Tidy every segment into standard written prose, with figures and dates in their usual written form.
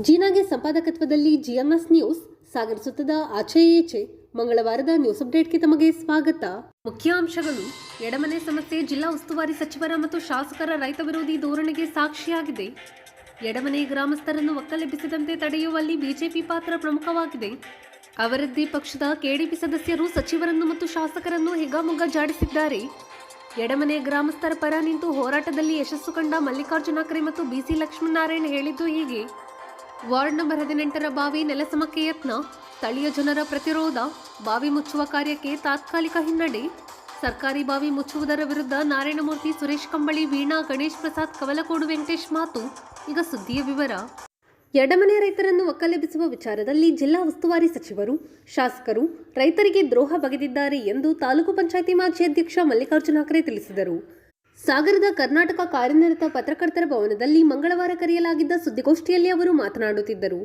ಜೀನಾಗೆ ಸಂಪಾದಕತ್ವದಲ್ಲಿ GMS news ಸಾಗರ ಸುತ್ತದ ಆಚೆ ಈಚೆ ಮಂಗಳವಾರದ news ಅಪ್ಡೇಟ್ಗೆ ತಮಗೆ ಸ್ವಾಗತ. ಮುಖ್ಯಾಂಶಗಳು. ಎಡಮನೆ ಸಮಸ್ಯೆ ಜಿಲ್ಲಾ ಉಸ್ತುವಾರಿ ಸಚಿವರ ಮತ್ತು ಶಾಸಕರ ರೈತ ವಿರೋಧಿ ಧೋರಣೆಗೆ ಸಾಕ್ಷಿಯಾಗಿದೆ. ಎಡಮನೆ ಗ್ರಾಮಸ್ಥರನ್ನು ಒಕ್ಕಲೆಬ್ಬಿಸದಂತೆ ತಡೆಯುವಲ್ಲಿ ಬಿಜೆಪಿ ಪಾತ್ರ ಪ್ರಮುಖವಾಗಿದೆ. ಅವರದ್ದೇ ಪಕ್ಷದ ಕೆಡಿಪಿ ಸದಸ್ಯರು ಸಚಿವರನ್ನು ಮತ್ತು ಶಾಸಕರನ್ನು ಹಿಗ್ಗಾಮುಗ್ಗಾ ಜಾಡಿಸಿದ್ದಾರೆ. ಎಡಮನೆ ಗ್ರಾಮಸ್ಥರ ಪರ ನಿಂತು ಹೋರಾಟದಲ್ಲಿ ಯಶಸ್ಸು ಕಂಡ ಮಲ್ಲಿಕಾರ್ಜುನ ಖರ್ಗೆ ಮತ್ತು ಬಿಸಿ ಲಕ್ಷ್ಮೀನಾರಾಯಣ್ ಹೇಳಿದ್ದು ಹೀಗೆ. ವಾರ್ಡ್ ನಂಬರ್ 18ರ ಬಾವಿ ನೆಲಸಮಕ್ಕೆ ಯತ್ನ, ಸ್ಥಳೀಯ ಜನರ ಪ್ರತಿರೋಧ, ಬಾವಿ ಮುಚ್ಚುವ ಕಾರ್ಯಕ್ಕೆ ತಾತ್ಕಾಲಿಕ ಹಿನ್ನಡೆ. ಸರ್ಕಾರಿ ಬಾವಿ ಮುಚ್ಚುವುದರ ವಿರುದ್ಧ ನಾರಾಯಣಮೂರ್ತಿ, ಸುರೇಶ್ ಕಂಬಳಿ, ವೀಣಾ, ಗಣೇಶ್ ಪ್ರಸಾದ್, ಕವಲಕೋಡು ವೆಂಕಟೇಶ್ ಮಾತು. ಈಗ ಸುದ್ದಿಯ ವಿವರ. ಎಡಮನೆ ರೈತರನ್ನು ಒಕ್ಕಲೆಬ್ಬಿಸುವ ವಿಚಾರದಲ್ಲಿ ಜಿಲ್ಲಾ ಉಸ್ತುವಾರಿ ಸಚಿವರು, ಶಾಸಕರು ರೈತರಿಗೆ ದ್ರೋಹ ಬಗೆದಿದ್ದಾರೆ ಎಂದು ತಾಲೂಕು ಪಂಚಾಯಿತಿ ಮಾಜಿ ಅಧ್ಯಕ್ಷ ಮಲ್ಲಿಕಾರ್ಜುನ ಖರ್ಗೆ ತಿಳಿಸಿದರು. ಸಾಗರದ ಕರ್ನಾಟಕ ಕಾರ್ಯನಿರತ ಪತ್ರಕರ್ತರ ಭವನದಲ್ಲಿ ಮಂಗಳವಾರ ಕರೆಯಲಾಗಿದ್ದ ಸುದ್ದಿಗೋಷ್ಠಿಯಲ್ಲಿ ಅವರು ಮಾತನಾಡುತ್ತಿದ್ದರು.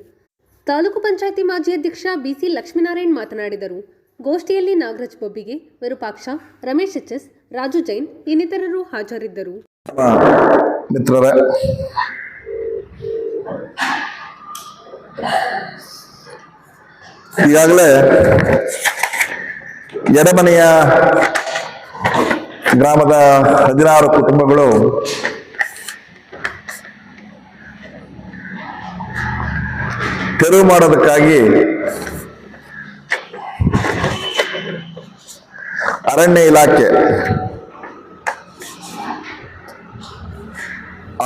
ತಾಲೂಕು ಪಂಚಾಯಿತಿ ಮಾಜಿ ಅಧ್ಯಕ್ಷ ಬಿಸಿ ಲಕ್ಷ್ಮೀನಾರಾಯಣ್ ಮಾತನಾಡಿದರು. ಗೋಷ್ಠಿಯಲ್ಲಿ ನಾಗರಾಜ್ ಬೊಬ್ಬಿಗೆ, ವಿರೂಪಾಕ್ಷ, ರಮೇಶ್ ಎಚ್ಎಸ್, ರಾಜು ಜೈನ್ ಇನ್ನಿತರರು ಹಾಜರಿದ್ದರು. ಮಿತ್ರರೇ, ಈಗಾಗಲೇ ಎಡಮನೆಯ ಗ್ರಾಮದ 16 ಕುಟುಂಬಗಳು ತೆರವು ಮಾಡೋದಕ್ಕಾಗಿ ಅರಣ್ಯ ಇಲಾಖೆ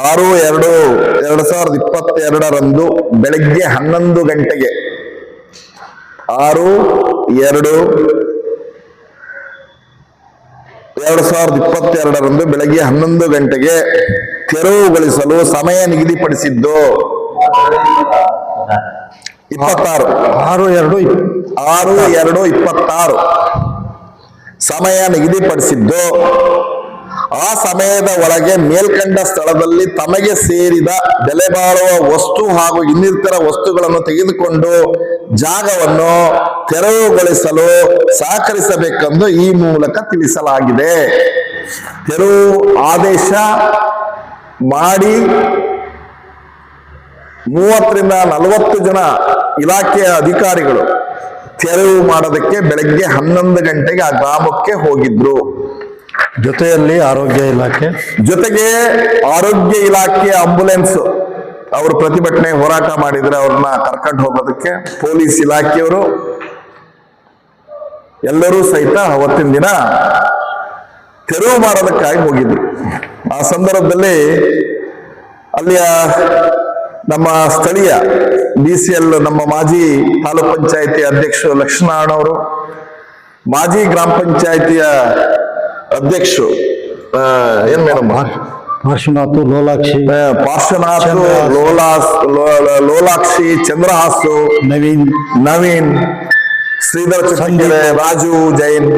6/2/2022 ಬೆಳಗ್ಗೆ 11 ಗಂಟೆಗೆ 6/2/2022 ಬೆಳಗ್ಗೆ 11 ಗಂಟೆಗೆ ತೆರವುಗೊಳಿಸಲು ಸಮಯ ನಿಗದಿಪಡಿಸಿದ್ದು 6/2/26 ಸಮಯ ನಿಗದಿಪಡಿಸಿದ್ದು. ಆ ಸಮಯದ ಒಳಗೆ ಮೇಲ್ಕಂಡ ಸ್ಥಳದಲ್ಲಿ ತಮಗೆ ಸೇರಿದ ಬೆಲೆ ಬಾಳುವ ವಸ್ತು ಹಾಗೂ ಇನ್ನಿತರ ವಸ್ತುಗಳನ್ನು ತೆಗೆದುಕೊಂಡು ಜಾಗವನ್ನು ತೆರವುಗೊಳಿಸಲು ಸಹಕರಿಸಬೇಕೆಂದು ಈ ಮೂಲಕ ತಿಳಿಸಲಾಗಿದೆ. ತೆರವು ಆದೇಶ ಮಾಡಿ 30ರಿಂದ 40 ಜನ ಇಲಾಖೆಯ ಅಧಿಕಾರಿಗಳು ತೆರವು ಮಾಡೋದಕ್ಕೆ ಬೆಳಗ್ಗೆ 11 ಗಂಟೆಗೆ ಆ ಗ್ರಾಮಕ್ಕೆ ಹೋಗಿದ್ರು. ಜೊತೆಯಲ್ಲಿ ಆರೋಗ್ಯ ಇಲಾಖೆ ಆಂಬುಲೆನ್ಸ್ ಅವರು ಪ್ರತಿಭಟನೆ ಹೋರಾಟ ಮಾಡಿದ್ರೆ ಅವ್ರನ್ನ ಕರ್ಕೊಂಡು ಹೋಗೋದಕ್ಕೆ ಪೊಲೀಸ್ ಇಲಾಖೆಯವರು ಎಲ್ಲರೂ ಸಹಿತ ಅವತ್ತಿನ ದಿನ ತೆರವು ಮಾಡೋದಕ್ಕಾಗಿ ಹೋಗಿದ್ರು. ಆ ಸಂದರ್ಭದಲ್ಲಿ ಅಲ್ಲಿಯ ನಮ್ಮ ಸ್ಥಳೀಯ BCL ನಮ್ಮ ಮಾಜಿ ತಾಲೂಕ್ ಪಂಚಾಯತಿ ಅಧ್ಯಕ್ಷರು ಲಕ್ಷ್ಮೀನಾರಾಯಣ್ ಅವರು, ಮಾಜಿ ಗ್ರಾಮ ಪಂಚಾಯತಿಯ ಅಧ್ಯಕ್ಷರು ಏನ್ ಮೇಡಮ್ ಪಾರ್ಶ್ವನಾಥ್, ಲೋಲಾಕ್ಷಿ, ಚಂದ್ರಹಾಸು, ನವೀನ್, ಶ್ರೀಧರ್ ಚಂದ್ರೆ, ರಾಜು ಜೈನ್,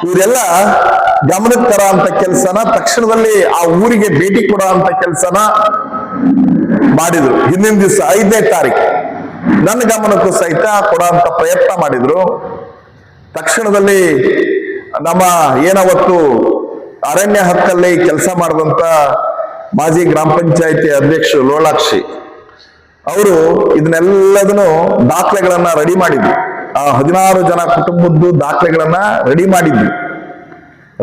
ಇವರೆಲ್ಲ ಗಮನಕ್ಕೆ ತರ ಅಂತ ಕೆಲಸನ ತಕ್ಷಣದಲ್ಲಿ ಆ ಊರಿಗೆ ಭೇಟಿ ಕೊಡೋ ಅಂತ ಕೆಲಸನ ಮಾಡಿದ್ರು. ಹಿಂದಿನ ದಿವಸ 5ನೇ ತಾರೀಕು ನನ್ನ ಗಮನಕ್ಕೂ ಸಹಿತ ಕೊಡೋ ಅಂತ ಪ್ರಯತ್ನ ಮಾಡಿದ್ರು. ತಕ್ಷಣದಲ್ಲಿ ನಮ್ಮ ಏನವತ್ತು ಅರಣ್ಯ ಹಕ್ಕಲ್ಲಿ ಕೆಲಸ ಮಾಡಿದಂತ ಮಾಜಿ ಗ್ರಾಮ ಪಂಚಾಯತಿ ಅಧ್ಯಕ್ಷರು ಲೋಲಾಕ್ಷಿ ಅವರು ಇದನ್ನೆಲ್ಲದನ್ನು ದಾಖಲೆಗಳನ್ನ ರೆಡಿ ಮಾಡಿದ್ರು. ಆ 16 ಜನ ಕುಟುಂಬದ್ದು ದಾಖಲೆಗಳನ್ನ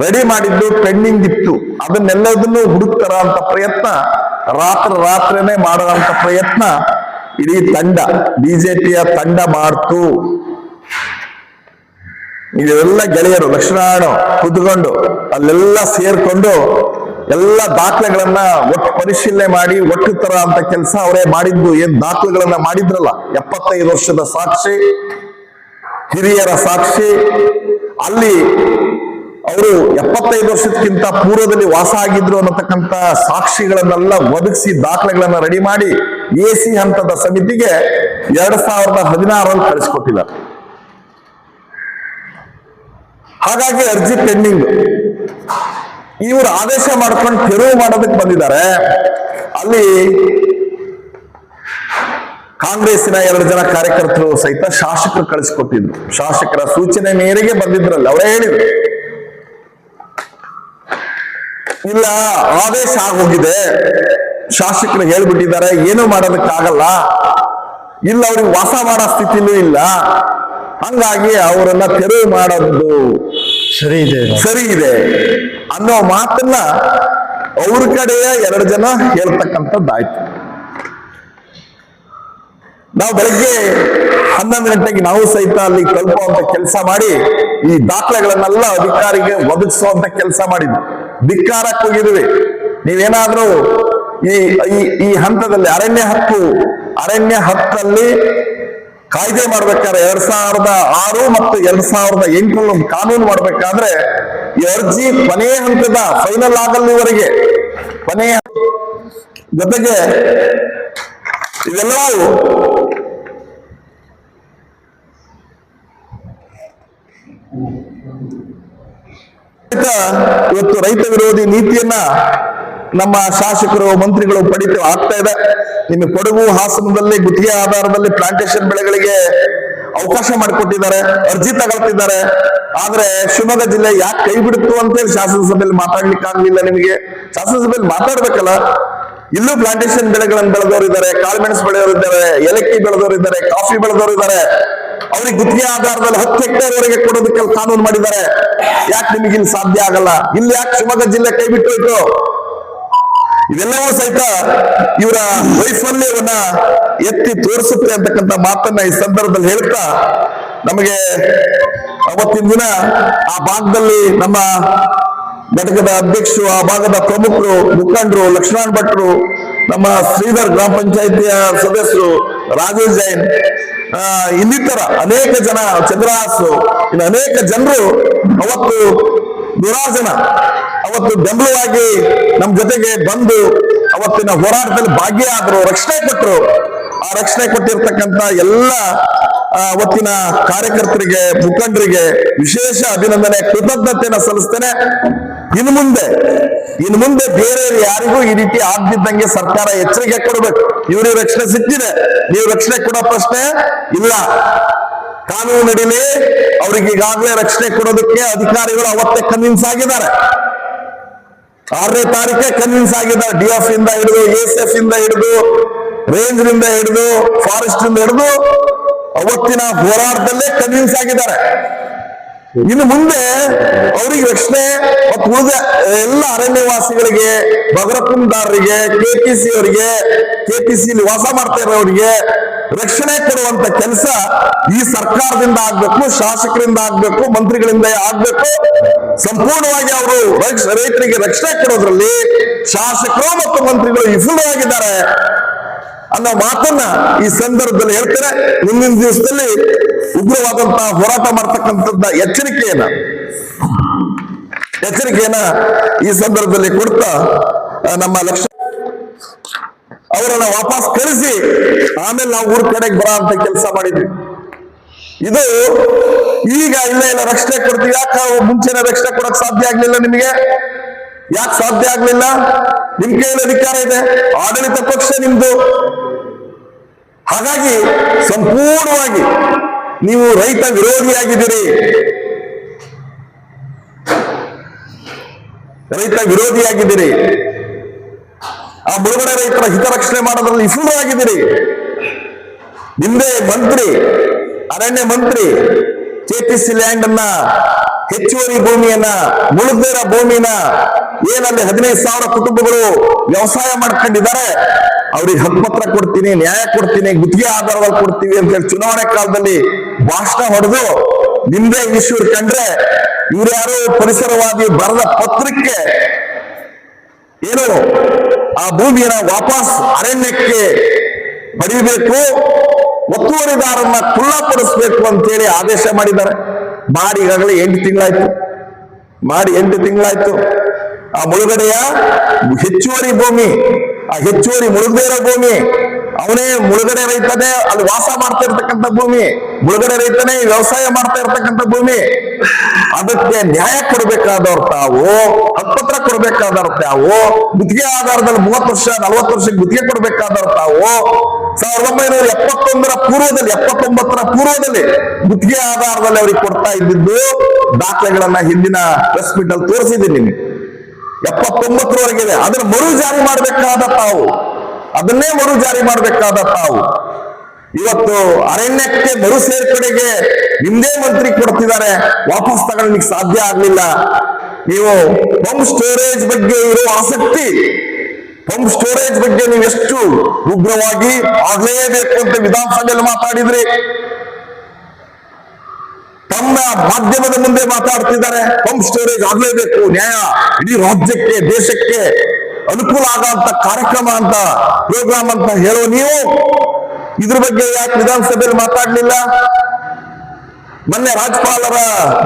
ರೆಡಿ ಮಾಡಿದ್ದು ಪೆಂಡಿಂಗ್ ಇತ್ತು. ಅದನ್ನೆಲ್ಲದನ್ನು ಹುಡುಕ್ತಾರ ಅಂತ ಪ್ರಯತ್ನ ರಾತ್ರಿನೇ ಮಾಡುವಂತ ಪ್ರಯತ್ನ ಇಡೀ ತಂಡ, ಬಿಜೆಪಿಯ ತಂಡ ಮಾಡ್ತು. ಇದೆಲ್ಲ ಗೆಳೆಯರು ಲಕ್ಷ್ಮೀನಾರಾಯಣ ಕೂತ್ಕೊಂಡು ಅಲ್ಲೆಲ್ಲ ಸೇರ್ಕೊಂಡು ಎಲ್ಲ ದಾಖಲೆಗಳನ್ನ ಒಟ್ಟು ಪರಿಶೀಲನೆ ಮಾಡಿ ಒಟ್ಟು ತರ ಅಂತ ಕೆಲಸ ಅವರೇ ಮಾಡಿದ್ದು. ಏನ್ ದಾಖಲೆಗಳನ್ನ ಮಾಡಿದ್ರಲ್ಲ, 75 ವರ್ಷದ ಸಾಕ್ಷಿ, ಹಿರಿಯರ ಸಾಕ್ಷಿ, ಅಲ್ಲಿ ಅವರು 75 ವರ್ಷಕ್ಕಿಂತ ಪೂರ್ವದಲ್ಲಿ ವಾಸ ಆಗಿದ್ರು ಅನ್ನತಕ್ಕಂತ ಸಾಕ್ಷಿಗಳನ್ನೆಲ್ಲ ಒದಗಿಸಿ ದಾಖಲೆಗಳನ್ನ ರೆಡಿ ಮಾಡಿ AC ಹಂತದ ಸಮಿತಿಗೆ 2016ರಲ್ಲಿ ಕಳಿಸ್ಕೊಟ್ಟಿದ್ದಾರೆ. ಹಾಗಾಗಿ ಅರ್ಜಿ ಪೆಂಡಿಂಗ್. ಇವರು ಆದೇಶ ಮಾಡ್ಕೊಂಡು ತೆರವು ಮಾಡೋದಕ್ಕೆ ಬಂದಿದ್ದಾರೆ. ಅಲ್ಲಿ ಕಾಂಗ್ರೆಸ್ಸಿನ 2 ಜನ ಕಾರ್ಯಕರ್ತರು ಸಹಿತ ಶಾಸಕರು ಕಳಿಸ್ಕೊಟ್ಟಿದ್ರು. ಶಾಸಕರ ಸೂಚನೆ ಮೇರೆಗೆ ಬಂದಿದ್ರಲ್ಲ, ಅವರೇ ಹೇಳಿದ್ರು ಇಲ್ಲ ಆದೇಶ ಆಗೋಗಿದೆ, ಶಾಸಕರು ಹೇಳ್ಬಿಟ್ಟಿದ್ದಾರೆ, ಏನು ಮಾಡೋದಕ್ಕಾಗಲ್ಲ, ಇಲ್ಲ ಅವ್ರಿಗೆ ವಾಸ ಮಾಡೋ ಸ್ಥಿತಿನೂ ಇಲ್ಲ, ಹಂಗಾಗಿ ಅವರನ್ನ ತೆರವು ಮಾಡೋದು ಸರಿ ಇದೆ ಅನ್ನೋ ಮಾತನ್ನ ಅವ್ರ ಕಡೆಯ 2 ಜನ ಹೇಳ್ತಕ್ಕಂಥದ್ದಾಯ್ತು. ನಾವು ಬೆಳಗ್ಗೆ 11 ಗಂಟೆಗೆ ನಾವು ಸಹಿತ ಅಲ್ಲಿ ತಲುಪುವಂತ ಕೆಲಸ ಮಾಡಿ ಈ ದಾಖಲೆಗಳನ್ನೆಲ್ಲ ಅಧಿಕಾರಿಗೆ ಒದಗಿಸುವಂತ ಕೆಲಸ ಮಾಡಿದ್ವಿ. ಧಿಕ್ಕಾರಕ್ಕೆ ಹೋಗಿದ್ವಿ. ನೀವೇನಾದ್ರೂ ಈ ಹಂತದಲ್ಲಿ ಅರಣ್ಯ ಹಕ್ಕಲ್ಲಿ ಕಾಯ್ದೆ ಮಾಡ್ಬೇಕಾದ್ರೆ 2006 ಮತ್ತು 2008 ಒಂದು ಕಾನೂನು ಮಾಡ್ಬೇಕಾದ್ರೆ ಈ ಅರ್ಜಿ ಕೊನೆಯ ಹಂತದ ಫೈನಲ್ ಆಗಲ್ಲಿವರೆಗೆ ಕೊನೆಯ ಜೊತೆಗೆ ಇವೆಲ್ಲವೂ ಇವತ್ತು ರೈತ ವಿರೋಧಿ ನೀತಿಯನ್ನ ನಮ್ಮ ಶಾಸಕರು ಮಂತ್ರಿಗಳು ಪಡಿತ ಆಗ್ತಾ ಇದೆ. ನಿಮಗೆ ಕೊಡಗು ಹಾಸನದಲ್ಲಿ ಗುತ್ತಿಗೆ ಆಧಾರದಲ್ಲಿ ಪ್ಲಾಂಟೇಶನ್ ಬೆಳೆಗಳಿಗೆ ಅವಕಾಶ ಮಾಡಿಕೊಟ್ಟಿದ್ದಾರೆ, ಅರ್ಜಿ ತಗೊಳ್ತಿದ್ದಾರೆ. ಆದ್ರೆ ಶಿವಮೊಗ್ಗ ಜಿಲ್ಲೆ ಯಾಕೆ ಕೈ ಬಿಡುತ್ತು ಅಂತೇಳಿ ಶಾಸನಸಭೆಯಲ್ಲಿ ಮಾತಾಡ್ಲಿಕ್ಕೆ ಆಗ್ಲಿಲ್ಲ. ನಿಮಗೆ ಶಾಸನಸಭೆಯಲ್ಲಿ ಮಾತಾಡ್ಬೇಕಲ್ಲ. ಇಲ್ಲೂ ಪ್ಲಾಂಟೇಶನ್ ಬೆಳೆಗಳನ್ನು ಬೆಳೆದವರು ಇದ್ದಾರೆ, ಕಾಳುಮೆಣಸು ಬೆಳೆದವರು ಇದ್ದಾರೆ, ಏಲಕ್ಕಿ ಬೆಳೆದವರು ಇದ್ದಾರೆ, ಕಾಫಿ ಬೆಳೆದವರು ಇದ್ದಾರೆ. ಅವ್ರಿಗೆ ಗುತ್ತಿಗೆ ಆಧಾರದಲ್ಲಿ 10 ಹೆಕ್ಟೇರ್ ವರೆಗೆ ಕೊಡೋದಕ್ಕೆ ಕಾನೂನು ಮಾಡಿದ್ದಾರೆ. ಯಾಕೆ ನಿಮಗೆ ಇಲ್ಲಿ ಸಾಧ್ಯ ಆಗಲ್ಲ? ಇಲ್ಲಿ ಯಾಕೆ ಶಿವಮೊಗ್ಗ ಜಿಲ್ಲೆ ಕೈ ಬಿಟ್ಟು ಹೋಯ್ತು? ಇವೆಲ್ಲವೂ ಸಹಿತ ಇವರ ವೈಫಲ್ಯವನ್ನ ಎತ್ತಿ ತೋರಿಸುತ್ತೆ ಅಂತಕ್ಕಂಥ ಮಾತನ್ನ ಈ ಸಂದರ್ಭದಲ್ಲಿ ಹೇಳ್ತಾ, ನಮಗೆ ಅವತ್ತಿನ ದಿನ ಆ ಭಾಗದಲ್ಲಿ ನಮ್ಮ ಘಟಕದ ಅಧ್ಯಕ್ಷರು, ಆ ಭಾಗದ ಪ್ರಮುಖರು, ಮುಖಂಡರು, ಲಕ್ಷ್ಮಣ್ ಭಟ್ರು, ನಮ್ಮ ಶ್ರೀಧರ್ ಗ್ರಾಮ ಪಂಚಾಯಿತಿಯ ಸದಸ್ಯರು, ರಾಜೇಶ್ ಜೈನ್, ಇನ್ನಿತರ ಅನೇಕ ಜನ, ಚಂದ್ರಹಾಸು, ಇನ್ನು ಅನೇಕ ಜನರು ಅವತ್ತು ಜನ ಅವತ್ತು ಬೆಂಬಲವಾಗಿ ನಮ್ಮ ಜೊತೆಗೆ ಬಂದು ಅವತ್ತಿನ ಹೋರಾಟದಲ್ಲಿ ಭಾಗಿಯಾದರು, ರಕ್ಷಣೆ ಕೊಟ್ಟರು. ಆ ರಕ್ಷಣೆ ಕೊಟ್ಟಿರ್ತಕ್ಕಂಥ ಎಲ್ಲ ಅವತ್ತಿನ ಕಾರ್ಯಕರ್ತರಿಗೆ, ಮುಖಂಡರಿಗೆ ವಿಶೇಷ ಅಭಿನಂದನೆ, ಕೃತಜ್ಞತೆಯನ್ನು ಸಲ್ಲಿಸ್ತೇನೆ. ಇನ್ನು ಮುಂದೆ ಬೇರೆ ಯಾರಿಗೂ ಈ ರೀತಿ ಆಗದಿದ್ದಂಗೆ ಸರ್ಕಾರ ಎಚ್ಚರಿಕೆ ಕೊಡಬೇಕು. ಇವ್ರಿಗೆ ರಕ್ಷಣೆ ಸಿಕ್ಕಿದೆ, ನೀವು ರಕ್ಷಣೆ ಕೊಡೋ ಪ್ರಶ್ನೆ ಇಲ್ಲ. ಕಾನೂನು ನಡೀಲಿ. ಅವ್ರಿಗೆ ಈಗಾಗಲೇ ರಕ್ಷಣೆ ಕೊಡೋದಕ್ಕೆ ಅಧಿಕಾರಿಗಳು ಅವತ್ತೇ ಕನ್ವಿನ್ಸ್ ಆಗಿದ್ದಾರೆ. 6ನೇ ತಾರೀಕೆ ಕನ್ವಿನ್ಸ್ ಆಗಿದ್ದಾರೆ. DF ಇಂದ ಹಿಡಿದು, ASF ಇಂದ ಹಿಡಿದು, ರೇಂಜ್ ನಿಂದ ಹಿಡಿದು, ಫಾರೆಸ್ಟ್ ಇಂದ ಹಿಡಿದು ಅವತ್ತಿನ ಹೋರಾಟದಲ್ಲೇ ಕನ್ವಿನ್ಸ್ ಆಗಿದ್ದಾರೆ. ಇನ್ನು ಮುಂದೆ ಅವರಿಗೆ ರಕ್ಷಣೆ ಮತ್ತು ಉಳಿದ ಎಲ್ಲ ಅರಣ್ಯವಾಸಿಗಳಿಗೆ, ಬಗರಪುಂದಾರರಿಗೆ, KPC ಅವರಿಗೆ, KPC ವಾಸ ಮಾಡ್ತಾ ಇರೋರಿಗೆ ರಕ್ಷಣೆ ಕೊಡುವಂತ ಕೆಲಸ ಈ ಸರ್ಕಾರದಿಂದ ಆಗ್ಬೇಕು, ಶಾಸಕರಿಂದ ಆಗ್ಬೇಕು, ಮಂತ್ರಿಗಳಿಂದ ಆಗ್ಬೇಕು. ಸಂಪೂರ್ಣವಾಗಿ ಅವರು ರೈತರಿಗೆ ರಕ್ಷಣೆ ಕೊಡೋದ್ರಲ್ಲಿ ಶಾಸಕರು ಮತ್ತು ಮಂತ್ರಿಗಳು ವಿಫಲವಾಗಿದ್ದಾರೆ ಅನ್ನೋ ಮಾತನ್ನ ಈ ಸಂದರ್ಭದಲ್ಲಿ ಹೇಳ್ತಾರೆ. ಮುಂದಿನ ದಿವಸದಲ್ಲಿ ಉಗ್ರವಾದಂತಹ ಹೋರಾಟ ಮಾಡ್ತಕ್ಕಂಥದ್ದ ಎಚ್ಚರಿಕೆಯನ್ನ ಈ ಸಂದರ್ಭದಲ್ಲಿ ಕೊಡ್ತಾ ನಮ್ಮ ಅವರನ್ನ ವಾಪಸ್ ಕಳಿಸಿ ಆಮೇಲೆ ನಾವು ಊರ್ ಕಡೆಗೆ ಬರೋ ಅಂತ ಕೆಲಸ ಮಾಡಿದ್ವಿ. ಇದು ಈಗ ಇಲ್ಲ ರಕ್ಷಣೆ ಕೊಡ್ತೀವಿ. ಯಾಕೆ ಮುಂಚೆನೆ ರಕ್ಷಣೆ ಕೊಡಕ್ ಸಾಧ್ಯ ಆಗ್ಲಿಲ್ಲ? ನಿಮಗೆ ಯಾಕೆ ಸಾಧ್ಯ ಆಗ್ಲಿಲ್ಲ? ನಿಮ್ ಕೈಯಲ್ಲಿ ಅಧಿಕಾರ ಇದೆ, ಆಡಳಿತ ಪಕ್ಷ ನಿಮ್ದು. ಹಾಗಾಗಿ ಸಂಪೂರ್ಣವಾಗಿ ನೀವು ರೈತ ವಿರೋಧಿಯಾಗಿದ್ದೀರಿ. ಆ ಮುಳುಗಡೆ ರೈತರ ಹಿತರಕ್ಷಣೆ ಮಾಡೋದ್ರಲ್ಲಿ ವಿಫಲರಾಗಿದ್ದೀರಿ. ಹಿಂದೆ ಅರಣ್ಯ ಮಂತ್ರಿ KPC ಲ್ಯಾಂಡ್ ಅನ್ನ, ಹೆಚ್ಚುವರಿ ಭೂಮಿಯನ್ನ, ಮುಳುಗದೇರ ಭೂಮಿನ ಏನಲ್ಲಿ 15,000 ಕುಟುಂಬಗಳು ವ್ಯವಸಾಯ ಮಾಡ್ಕೊಂಡಿದ್ದಾರೆ, ಅವ್ರಿಗೆ ಹಕ್ಕುಪತ್ರ ಕೊಡ್ತೀನಿ, ನ್ಯಾಯ ಕೊಡ್ತೀನಿ, ಗುತ್ತಿಗೆ ಆಧಾರದಲ್ಲಿ ಕೊಡ್ತೀವಿ ಅಂತ ಹೇಳಿ ಚುನಾವಣೆ ಕಾಲದಲ್ಲಿ ಭಾಷಣ ಹೊಡೆದು ನಿಮ್ದೇ ಇಶ್ಯೂ ಕಂಡ್ರೆ, ಇವ್ರ್ಯಾರು ಪರಿಸರವಾದಿ ಬರೆದ ಪತ್ರಕ್ಕೆ ಏನು ಆ ಭೂಮಿಯನ್ನ ವಾಪಸ್ ಅರಣ್ಯಕ್ಕೆ ಪಡಿಬೇಕು, ಒತ್ತುವರಿದಾರನ್ನ ಖುಲ್ಲಾಪಡಿಸಬೇಕು ಅಂತೇಳಿ ಆದೇಶ ಮಾಡಿದ್ದಾರೆ. ಮಾಡಿ ಈಗಾಗಲೇ 8 ತಿಂಗಳಾಯ್ತು. ಆ ಮುಳುಗಡೆಯ ಹೆಚ್ಚುವರಿ ಭೂಮಿ, ಆ ಹೆಚ್ಚುವರಿ ಮುಳುಗದೇರೋ ಭೂಮಿ, ಅವನೇ ಮುಳುಗಡೆ ರೈತನೇ ಅಲ್ಲಿ ವಾಸ ಮಾಡ್ತಾ ಇರ್ತಕ್ಕಂಥ ಭೂಮಿ, ಮುಳುಗಡೆ ರೈತನೇ ವ್ಯವಸಾಯ ಮಾಡ್ತಾ ಇರ್ತಕ್ಕಂಥ ಭೂಮಿ. ಅದಕ್ಕೆ ನ್ಯಾಯ ಕೊಡ್ಬೇಕಾದವ್ರು ತಾವು, ಹಕ್ಕುಪತ್ರ ಕೊಡ್ಬೇಕಾದವ್ರು ತಾವು, ಗುತ್ತಿಗೆ ಆಧಾರದಲ್ಲಿ 30 ವರ್ಷ 40 ವರ್ಷಕ್ಕೆ ಗುತ್ತಿಗೆ ಕೊಡ್ಬೇಕಾದವ್ರು ತಾವು. 1971ರ ಪೂರ್ವದಲ್ಲಿ 79ರ ಪೂರ್ವದಲ್ಲಿ ಗುತ್ತಿಗೆ ಆಧಾರದಲ್ಲಿ ಅವ್ರಿಗೆ ಕೊಡ್ತಾ ಇದ್ದಿದ್ದು ದಾಖಲೆಗಳನ್ನ ಹಿಂದಿನ ಪ್ರೆಸ್ ಮೀಟ್ ಅಲ್ಲಿ ತೋರಿಸಿದ್ದೀನಿ ನಿಮ್ಗೆ. 79ರವರೆಗಿದೆ. ಅದನ್ನ ಮರು ಜಾರಿ ಮಾಡಬೇಕಾದ ತಾವು, ಅದನ್ನೇ ಮರು ಜಾರಿ ಮಾಡಬೇಕಾದ ತಾವು ಇವತ್ತು ಅರಣ್ಯಕ್ಕೆ ಮರು ಸೇರ್ಪಡೆಗೆ ನಿಮ್ದೇ ಮಂತ್ರಿ ಕೊಡ್ತಿದ್ದಾರೆ, ವಾಪಸ್ ತಗೊಳ್ಳಿಕ್ಕೆ ಸಾಧ್ಯ ಆಗ್ಲಿಲ್ಲ. ನೀವು ಪಂಪ್ ಸ್ಟೋರೇಜ್ ಬಗ್ಗೆ ಇರೋ ಆಸಕ್ತಿ, ಪಂಪ್ ಸ್ಟೋರೇಜ್ ಬಗ್ಗೆ ನೀವು ಎಷ್ಟು ಉಗ್ರವಾಗಿ ಆಗ್ಲೇಬೇಕು ಅಂತ ವಿಧಾನಸಭೆಯಲ್ಲಿ ಮಾತಾಡಿದ್ರಿ. ತಮ್ಮ ಮಾಧ್ಯಮದ ಮುಂದೆ ಮಾತಾಡ್ತಿದ್ದಾರೆ, ಪಂಪ್ ಸ್ಟೋರೇಜ್ ಆಗ್ಲೇಬೇಕು, ನ್ಯಾಯ ಇಡೀ ರಾಜ್ಯಕ್ಕೆ ದೇಶಕ್ಕೆ ಅನುಕೂಲ ಆಗಂತ ಕಾರ್ಯಕ್ರಮ ಅಂತ ಪ್ರೋಗ್ರಾಮ್ ಅಂತ ಹೇಳೋ ನೀವು ಇದ್ರ ಬಗ್ಗೆ ಯಾಕೆ ವಿಧಾನಸಭೆಯಲ್ಲಿ ಮಾತಾಡ್ಲಿಲ್ಲ? ಮೊನ್ನೆ ರಾಜ್ಯಪಾಲರ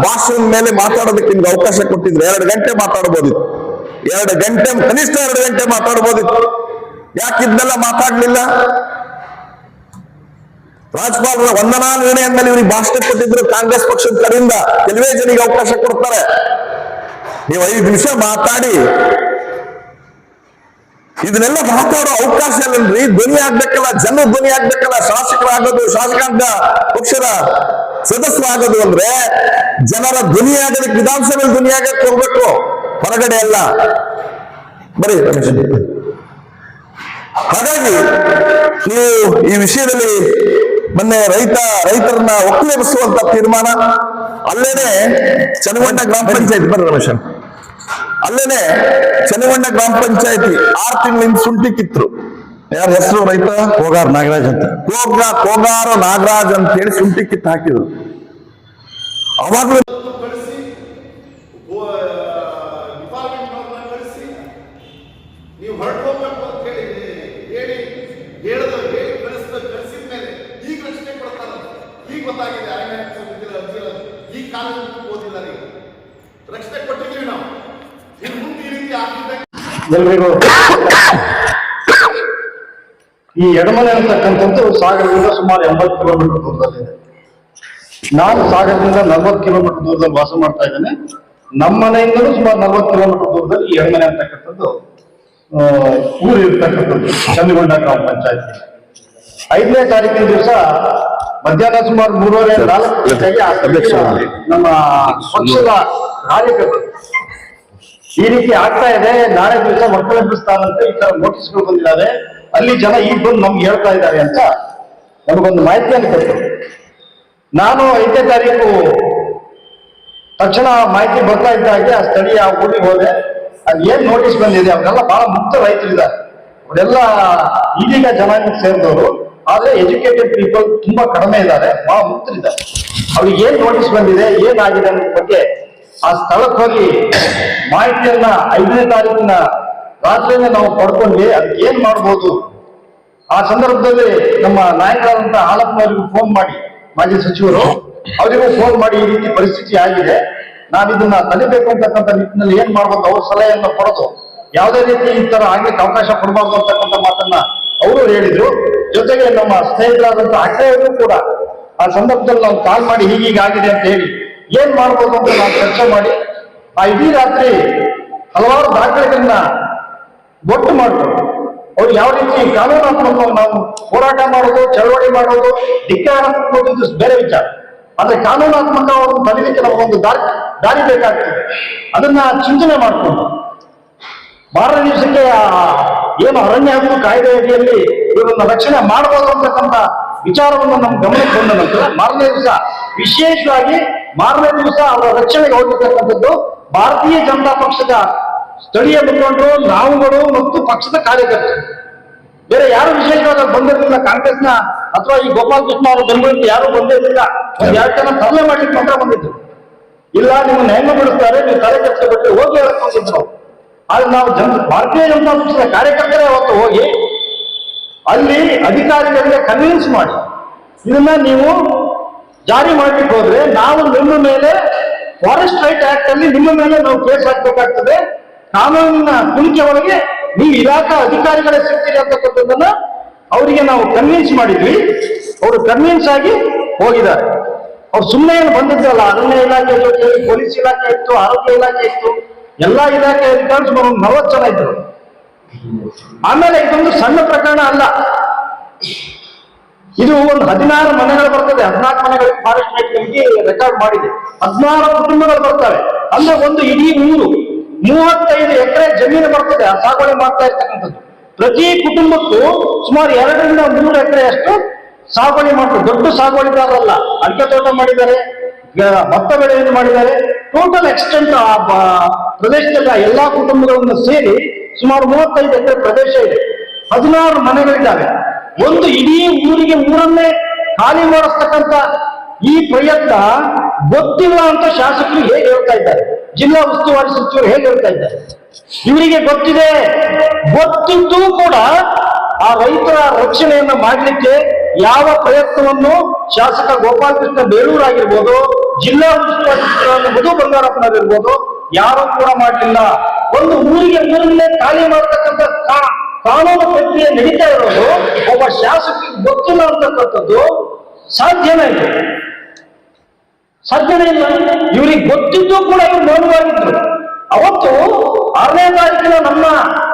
ಭಾಷಣದ ಮೇಲೆ ಮಾತಾಡೋದಕ್ಕೆ ನಿಮ್ಗೆ ಅವಕಾಶ ಕೊಟ್ಟಿದ್ರೆ 2 ಗಂಟೆ ಮಾತಾಡಬಹುದಿತ್ತು, 2 ಗಂಟೆ ಕನಿಷ್ಠ 2 ಗಂಟೆ ಮಾತಾಡಬಹುದಿತ್ತು. ಯಾಕೆ ಇದನ್ನೆಲ್ಲ ಮಾತಾಡ್ಲಿಲ್ಲ? ರಾಜ್ಯಪಾಲರ ವಂದನಾ ನಿರ್ಣಯದ ಮೇಲೆ ಇವ್ರಿಗೆ ಭಾಷಣ ಕೊಟ್ಟಿದ್ರು ಕಾಂಗ್ರೆಸ್ ಪಕ್ಷದ ಕಡೆಯಿಂದ. ಕೆಲವೇ ಜನಿಗೆ ಅವಕಾಶ ಕೊಡ್ತಾರೆ. ನೀವು 5 ನಿಮಿಷ ಮಾತಾಡಿ ಇದನ್ನೆಲ್ಲ ಮಾತಾಡೋ ಅವಕಾಶ ಇಲ್ಲನ್ರಿ. ಧ್ವನಿ ಆಗ್ಬೇಕಲ್ಲ, ಜನ ಧ್ವನಿ ಆಗ್ಬೇಕಲ್ಲ. ಶಾಸಕರಾಗೋದು, ಶಾಸಕಾಂಗ ಪಕ್ಷದ ಸದಸ್ಯರಾಗೋದು ಅಂದ್ರೆ ಜನರ ಧ್ವನಿ ಆಗೋದಕ್ಕೆ ವಿಧಾನಸಭೆಯಲ್ಲಿ ಧ್ವನಿ ಆಗಕ್ಕೆ ಹೋಗ್ಬೇಕು, ಹೊರಗಡೆ ಅಲ್ಲ. ಬರೀ ರಮೇಶ್, ಹಾಗಾಗಿ ನೀವು ಈ ವಿಷಯದಲ್ಲಿ ಮೊನ್ನೆ ರೈತರನ್ನ ಒಕ್ಕಲೆಬ್ಬಿಸುವಂತ ತೀರ್ಮಾನ, ಅಲ್ಲೇನೆ ಚನ್ನಗೊಂಡ ಗ್ರಾಮ ಪಂಚಾಯತ್, ಬರ್ರಿ ರಮೇಶ್, ಅಲ್ಲೇನೆ ಚನ್ನಗೊಂಡ ಗ್ರಾಮ ಪಂಚಾಯತಿ 6 ತಿಂಗಳಿಂದ ಶುಂಠಿ ಕಿತ್ರು. ಯಾರ ಹೆಸರು ರೈತ? ಕೋಗಾರ ನಾಗರಾಜ್ ಅಂತ. ಕೋಗಾರ ನಾಗರಾಜ್ ಅಂತ ಹೇಳಿ ಶುಂಠಿ ಕಿತ್ತು ಹಾಕಿದ್ರು. ಅವಾಗ್ಲೂ ನೀವು ಹೊರಟೋಗ್ಬೇಕು ಅಂತ ಹೇಳಿ ಕಳಿಸಿದ ಮೇಲೆ ಈಗ ರಕ್ಷಣೆ ಕೊಡ್ತಾರ. ಈಗ ಗೊತ್ತಾಗಿದೆ ಈ ಕಾಲೇಜ್ ಓದಿಲ್ಲ, ರಕ್ಷಣೆ ಕೊಟ್ಟಿದ್ದೀವಿ ನಾವು. ಇನ್ನು ಮುಂದೆ ಈ ರೀತಿ ಆಗಿದ್ದ ಎಲ್ರಿಗೂ ಈ ಎಡಮನೆ ಅಂತಕ್ಕಂಥದ್ದು ಸಾಗರದಿಂದ ಸುಮಾರು 80 ಕಿಲೋಮೀಟರ್ ದೂರದಲ್ಲಿದೆ. ನಾನು ಸಾಗರದಿಂದ 40 ಕಿಲೋಮೀಟರ್ ದೂರದಲ್ಲಿ ವಾಸ ಮಾಡ್ತಾ ಇದ್ದೇನೆ. ನಮ್ಮ ಮನೆಯಿಂದಲೂ ಸುಮಾರು 40 ಕಿಲೋಮೀಟರ್ ದೂರದಲ್ಲಿ ಈ ಎಡಮನೆ ಅಂತಕ್ಕಂಥದ್ದು ಊರು ಇರ್ತಕ್ಕಂಥದ್ದು, ಚನ್ನಗೊಂಡ ಗ್ರಾಮ ಪಂಚಾಯತ್. 5ನೇ ತಾರೀಕಿನ ದಿವಸ ಮಧ್ಯಾಹ್ನ ಸುಮಾರು 3:30-4 ಗಂಟೆಗೆ ನಮ್ಮ ಪಕ್ಷದ ಕಾರ್ಯಕರ್ತರು ಈ ರೀತಿ ಆಗ್ತಾ ಇದೆ, ನಾಳೆ ದಿವಸ ಒಕ್ಕಲೆಬ್ಬಿಸ್ತಾರಂತೆ ಈ ತರ ನೋಟಿಸ್ಗಳು ಬಂದಿದ್ದಾರೆ, ಅಲ್ಲಿ ಜನ ಈಗ ಬಂದು ನಮ್ಗೆ ಹೇಳ್ತಾ ಇದ್ದಾರೆ ಅಂತ ನಮಗೊಂದು ಮಾಹಿತಿಯನ್ನು ಕೊಟ್ಟರು. ನಾನು 5ನೇ ತಾರೀಕು ತಕ್ಷಣ ಮಾಹಿತಿ ಬರ್ತಾ ಇದ್ದಾಗೆ ಆ ಸ್ಥಳೀಯ ಊರಿಗೆ ಹೋದೆ. ಅದು ಏನ್ ನೋಟಿಸ್ ಬಂದಿದೆ, ಅವರೆಲ್ಲ ಬಹಳ ಮುಕ್ತ ರೈತರಿದ್ದಾರೆ, ಅವರೆಲ್ಲ ಈಗೀಗ ಜನಾಂಗಕ್ಕೆ ಸೇರಿದವರು, ಆದ್ರೆ ಎಜುಕೇಟೆಡ್ ಪೀಪಲ್ ತುಂಬಾ ಕಡಿಮೆ ಇದ್ದಾರೆ, ಬಹಳ ಮುಕ್ತರಿದ್ದಾರೆ. ಅವ್ರಿಗೆ ಏನ್ ನೋಟಿಸ್ ಬಂದಿದೆ, ಏನಾಗಿದೆ ಅನ್ನೋದ್ರ ಬಗ್ಗೆ ಆ ಸ್ಥಳಕ್ಕೆ ಹೋಗಿ ಮಾಹಿತಿಯನ್ನ 5ನೇ ತಾರೀಕಿನ ರಾತ್ರಿನೇ ನಾವು ಪಡ್ಕೊಂಡ್ವಿ. ಅದಕ್ಕೆ ಏನ್ ಮಾಡ್ಬೋದು, ಆ ಸಂದರ್ಭದಲ್ಲಿ ನಮ್ಮ ನಾಯಕರಾದಂತಹ ಹಾಲಪ್ಪನವರಿಗೂ ಫೋನ್ ಮಾಡಿ, ಮಾಜಿ ಸಚಿವರು ಅವರಿಗೂ ಫೋನ್ ಮಾಡಿ ಈ ರೀತಿ ಪರಿಸ್ಥಿತಿ ಆಗಿದೆ, ನಾವಿದನ್ನ ತಡಿಬೇಕು ಅಂತಕ್ಕಂಥ ನಿಟ್ಟಿನಲ್ಲಿ ಏನ್ ಮಾಡ್ಬೋದು ಅವ್ರ ಸಲಹೆಯನ್ನು ಕೊಡೋದು, ಯಾವುದೇ ರೀತಿ ಈ ತರ ಆಗ್ಲಿಕ್ಕೆ ಅವಕಾಶ ಕೊಡಬಾರ್ದು ಅಂತಕ್ಕಂಥ ಮಾತನ್ನ ಅವರು ಹೇಳಿದ್ರು. ಜೊತೆಗೆ ನಮ್ಮ ಸ್ನೇಹಿತರಾದಂತ ಅಕ್ಷಯರು ಕೂಡ ಆ ಸಂದರ್ಭದಲ್ಲಿ ನಾವು ಕಾಲ್ ಮಾಡಿ ಹೀಗೀಗಾಗಿದೆ ಅಂತ ಹೇಳಿ ಏನ್ ಮಾಡ್ಬೋದು ಅಂತ ನಾವು ಚರ್ಚೆ ಮಾಡಿ ಆ ಇಡೀ ರಾತ್ರಿ ಹಲವಾರು ದಾಖಲೆಗಳನ್ನ ಒಟ್ಟು ಮಾಡ್ಕೊಂಡು ಅವ್ರು ಯಾವ ರೀತಿ ಕಾನೂನಾತ್ಮಕ ನಾವು ಹೋರಾಟ ಮಾಡೋದು, ಚಳವಳಿ ಮಾಡೋದು, ಧಿಕ್ಕಾರ ಮಾಡೋದು ಬೇರೆ ವಿಚಾರ, ಆದ್ರೆ ಕಾನೂನಾತ್ಮಕ ಒಂದು ತಡಿಲಿಕ್ಕೆ ನಮಗೊಂದು ದಾರಿ ಬೇಕಾಗ್ತದೆ. ಅದನ್ನ ಚಿಂತನೆ ಮಾಡಿಕೊಂಡು ಮಾರನೇ ದಿವಸಕ್ಕೆ ಏನು ಅರಣ್ಯ ಹಕ್ಕು ಕಾಯ್ದೆ ಅಡಿಯಲ್ಲಿ ಇವರನ್ನ ರಕ್ಷಣೆ ಮಾಡಬಹುದು ಅಂತಕ್ಕಂಥ ವಿಚಾರವನ್ನು ನಮ್ಮ ಗಮನಕ್ಕೆ ಬಂದ ನಂತರ ಮಾರನೇ ದಿವಸ ವಿಶೇಷವಾಗಿ ಅವರ ರಕ್ಷಣೆಗೆ ಹೋಗಿರ್ತಕ್ಕಂಥದ್ದು ಭಾರತೀಯ ಜನತಾ ಪಕ್ಷದ ಸ್ಥಳೀಯ ಮುಖಂಡರು, ನಾವುಗಳು ಮತ್ತು ಪಕ್ಷದ ಕಾರ್ಯಕರ್ತರು. ಬೇರೆ ಯಾರು ವಿಶೇಷವಾಗಿ ಬಂದಿರಲಿಲ್ಲ. ಕಾಂಗ್ರೆಸ್ನ ಅಥವಾ ಈ ಗೋಪಾಲ್ ಕೃಷ್ಣ ಅವರು ಬೆಂಬಲಿತ ಯಾರು ಬಂದಿರಲಿಲ್ಲ. 2 ಜನ ತರಲೆ ಮಾಡ್ಲಿಕ್ಕೆ ಮಾತ್ರ ಬಂದಿದ್ರು. ಇಲ್ಲ ನಿಮ್ಮನ್ನ ಹೆಂಗ ಬಿಡುತ್ತಾರೆ, ನೀವು ತಲೆ ಕೆಡಿಸ್ಕೊಬಿಟ್ಟು ಹೋಗಿ ಹೇಳಕ್ ಬಂದಿದ್ರು. ಆದ್ರೆ ನಾವು ಭಾರತೀಯ ಜನತಾ ಪಕ್ಷದ ಕಾರ್ಯಕರ್ತರೇ ಅವತ್ತು ಹೋಗಿ ಅಲ್ಲಿ ಅಧಿಕಾರಿಗಳಿಗೆ ಕನ್ವಿನ್ಸ್ ಮಾಡಿ ಇದನ್ನ ನೀವು ಜಾರಿ ಮಾಡ್ಲಿಕ್ಕೆ ಹೋದ್ರೆ ನಾವು ನಿಮ್ಮ ಮೇಲೆ ಫಾರೆಸ್ಟ್ ರೈಟ್ ಆಕ್ಟ್ ಅಲ್ಲಿ ನಿಮ್ಮ ಮೇಲೆ ನಾವು ಕೇಸ್ ಹಾಕ್ಬೇಕಾಗ್ತದೆ, ಕಾನೂನಿನ ಕುಣಿಕೆ ಒಳಗೆ ನೀವು ಇಲಾಖಾ ಅಧಿಕಾರಿಗಳೇ ಸಿಗ್ತೀರಿ ಅಂತಕ್ಕಂಥದ್ದನ್ನ ಅವರಿಗೆ ನಾವು ಕನ್ವಿನ್ಸ್ ಮಾಡಿದ್ವಿ. ಅವರು ಕನ್ವಿನ್ಸ್ ಆಗಿ ಹೋಗಿದ್ದಾರೆ. ಅವ್ರು ಸುಮ್ಮನೆ ಏನು ಬಂದಿದ್ದಲ್ಲ, ಅರಣ್ಯ ಇಲಾಖೆ ಜೊತೆ ಪೊಲೀಸ್ ಇಲಾಖೆ ಇತ್ತು, ಆರೋಗ್ಯ ಇಲಾಖೆ ಇತ್ತು, ಎಲ್ಲಾ ಇಲಾಖೆ ಅಧಿಕಾರಿ ಸುಮಾರು 40 ಜನ ಇದ್ರು. ಆಮೇಲೆ ಇದೊಂದು ಸಣ್ಣ ಪ್ರಕರಣ ಅಲ್ಲ, ಇದು ಒಂದು 16 ಮನೆಗಳು ಬರ್ತದೆ. 14 ಮನೆಗಳಿಗೆ ಫಾರೆಸ್ಟ್ ರೈಟ್ಗಳಿಗೆ ರೆಕಾರ್ಡ್ ಮಾಡಿದೆ. 16 ಕುಟುಂಬಗಳು ಬರ್ತವೆ. ಅಂದ್ರೆ ಒಂದು ಇಡೀ ಊರು 35 ಎಕರೆ ಜಮೀನು ಬರ್ತದೆ ಆ ಸಾಗುವಳಿ ಮಾಡ್ತಾ ಇರ್ತಕ್ಕಂಥದ್ದು. ಪ್ರತಿ ಕುಟುಂಬಕ್ಕೂ ಸುಮಾರು 2 ರಿಂದ 3 ಎಕರೆಯಷ್ಟು ಸಾಗುವಳಿ ಮಾಡ್ತಾರೆ. ದೊಡ್ಡ ಸಾಗುವಳಿದಾರರಲ್ಲ, ಅಡಿಕೆ ತೋಟ ಮಾಡಿದ್ದಾರೆ, ಭತ್ತ ಬೆಳೆಯನ್ನು ಮಾಡಿದ್ದಾರೆ. ಟೋಟಲ್ ಎಕ್ಸ್ಟೆಂಟ್ ಆ ಪ್ರದೇಶದಲ್ಲಿ ಎಲ್ಲಾ ಕುಟುಂಬಗಳನ್ನು ಸೇರಿ ಸುಮಾರು 35 ಎಕರೆ ಪ್ರದೇಶ ಇದೆ. 16 ಮನೆಗಳಿದ್ದಾವೆ. ಒಂದು ಇಡೀ ಊರಿಗೆ ಊರನ್ನೇ ಖಾಲಿ ಮಾಡಿಸ್ತಕ್ಕಂಥ ಈ ಪ್ರಯತ್ನ ಗೊತ್ತಿಲ್ಲ ಅಂತ ಶಾಸಕರು ಹೇಗೆ ಹೇಳ್ತಾ ಇದ್ದಾರೆ, ಜಿಲ್ಲಾ ಉಸ್ತುವಾರಿ ಸಚಿವರು ಹೇಗೆ ಹೇಳ್ತಾ ಇದ್ದಾರೆ? ಇವರಿಗೆ ಗೊತ್ತಿದೆ. ಗೊತ್ತಿದ್ದು ಕೂಡ ಆ ರೈತರ ರಕ್ಷಣೆಯನ್ನ ಮಾಡಲಿಕ್ಕೆ ಯಾವ ಪ್ರಯತ್ನವನ್ನು ಶಾಸಕ ಗೋಪಾಲಕೃಷ್ಣ ಬೇಳೂರು ಆಗಿರ್ಬೋದು, ಜಿಲ್ಲಾ ಉಸ್ತುವಾರಿ ಸಚಿವರಾದ ಮಧು ಬಂಗಾರಪ್ಪನವರಿರ್ಬೋದು, ಯಾರು ಕೂಡ ಮಾಡಲಿಲ್ಲ. ಒಂದು ಊರನ್ನೇ ಖಾಲಿ ಮಾಡತಕ್ಕಂಥ ಕಾನೂನು ಪ್ರಕ್ರಿಯೆ ನಡೀತಾ ಇರೋದು ಒಬ್ಬ ಶಾಸಕರಿಗೆ ಗೊತ್ತಿಲ್ಲ ಅಂತಕ್ಕಂಥದ್ದು ಸಾಧ್ಯನೇ ಇಲ್ಲ. ಇವರಿಗೆ ಗೊತ್ತಿದ್ದು ಕೂಡ ಇವರು ಮೌನವಾಗಿದ್ರು. ಅವತ್ತು 6ನೇ ತಾರೀಕಿನ ನಮ್ಮ